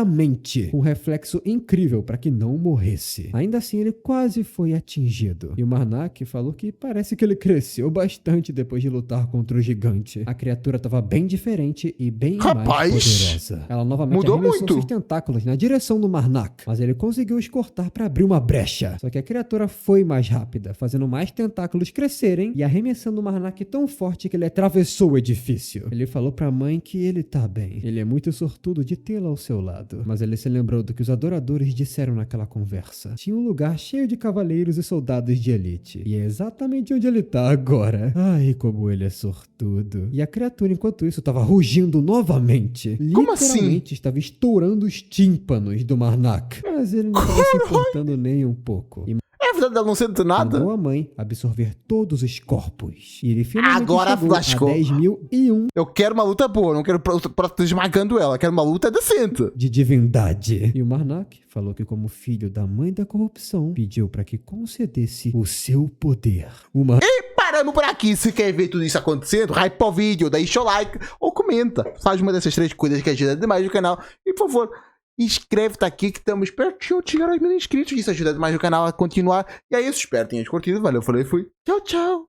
com um reflexo incrível para que não morresse. Ainda assim ele quase foi atingido. E o Marnak falou que parece que ele cresceu bastante depois de lutar contra o gigante. A criatura estava bem diferente e bem mais poderosa. Ela novamente arremessou seus tentáculos na direção do Marnak, mas ele conseguiu os cortar para abrir uma brecha. Só que a criatura foi mais rápida, fazendo mais tentáculos crescerem e arremessando o Marnak tão forte que ele atravessou o edifício. Ele falou para a mãe que ele tá bem. Ele é muito sortudo de tê-la ao seu lado. lado. Mas ele se lembrou do que os adoradores disseram naquela conversa. Tinha um lugar cheio de cavaleiros e soldados de elite. E é exatamente onde ele tá agora. Ai, como ele é sortudo. E a criatura, enquanto isso, estava rugindo novamente. Como assim? Literalmente estava estourando os tímpanos do Marnak. Mas ele não estava se importando nem um pouco. E É verdade, ela não sente nada? mandou a mãe absorver todos os corpos. E ele finalmente Agora chegou lascou. a 10.001 Eu quero uma luta boa, não quero pra esmagando ela. Eu quero uma luta decente. de divindade. E o Marnak falou que, como filho da mãe da corrupção, pediu para que concedesse o seu poder. Paramos por aqui. Se quer ver tudo isso acontecendo, hype o vídeo, deixa o like ou comenta. Faz uma dessas 3 coisas que ajuda demais o canal. E, por favor, inscreve-te aqui que estamos pertinho de chegar aos 1000 inscritos. Isso ajuda demais o canal a continuar. E é isso, espero que tenhas curtido. Valeu, falei, fui. Tchau, tchau.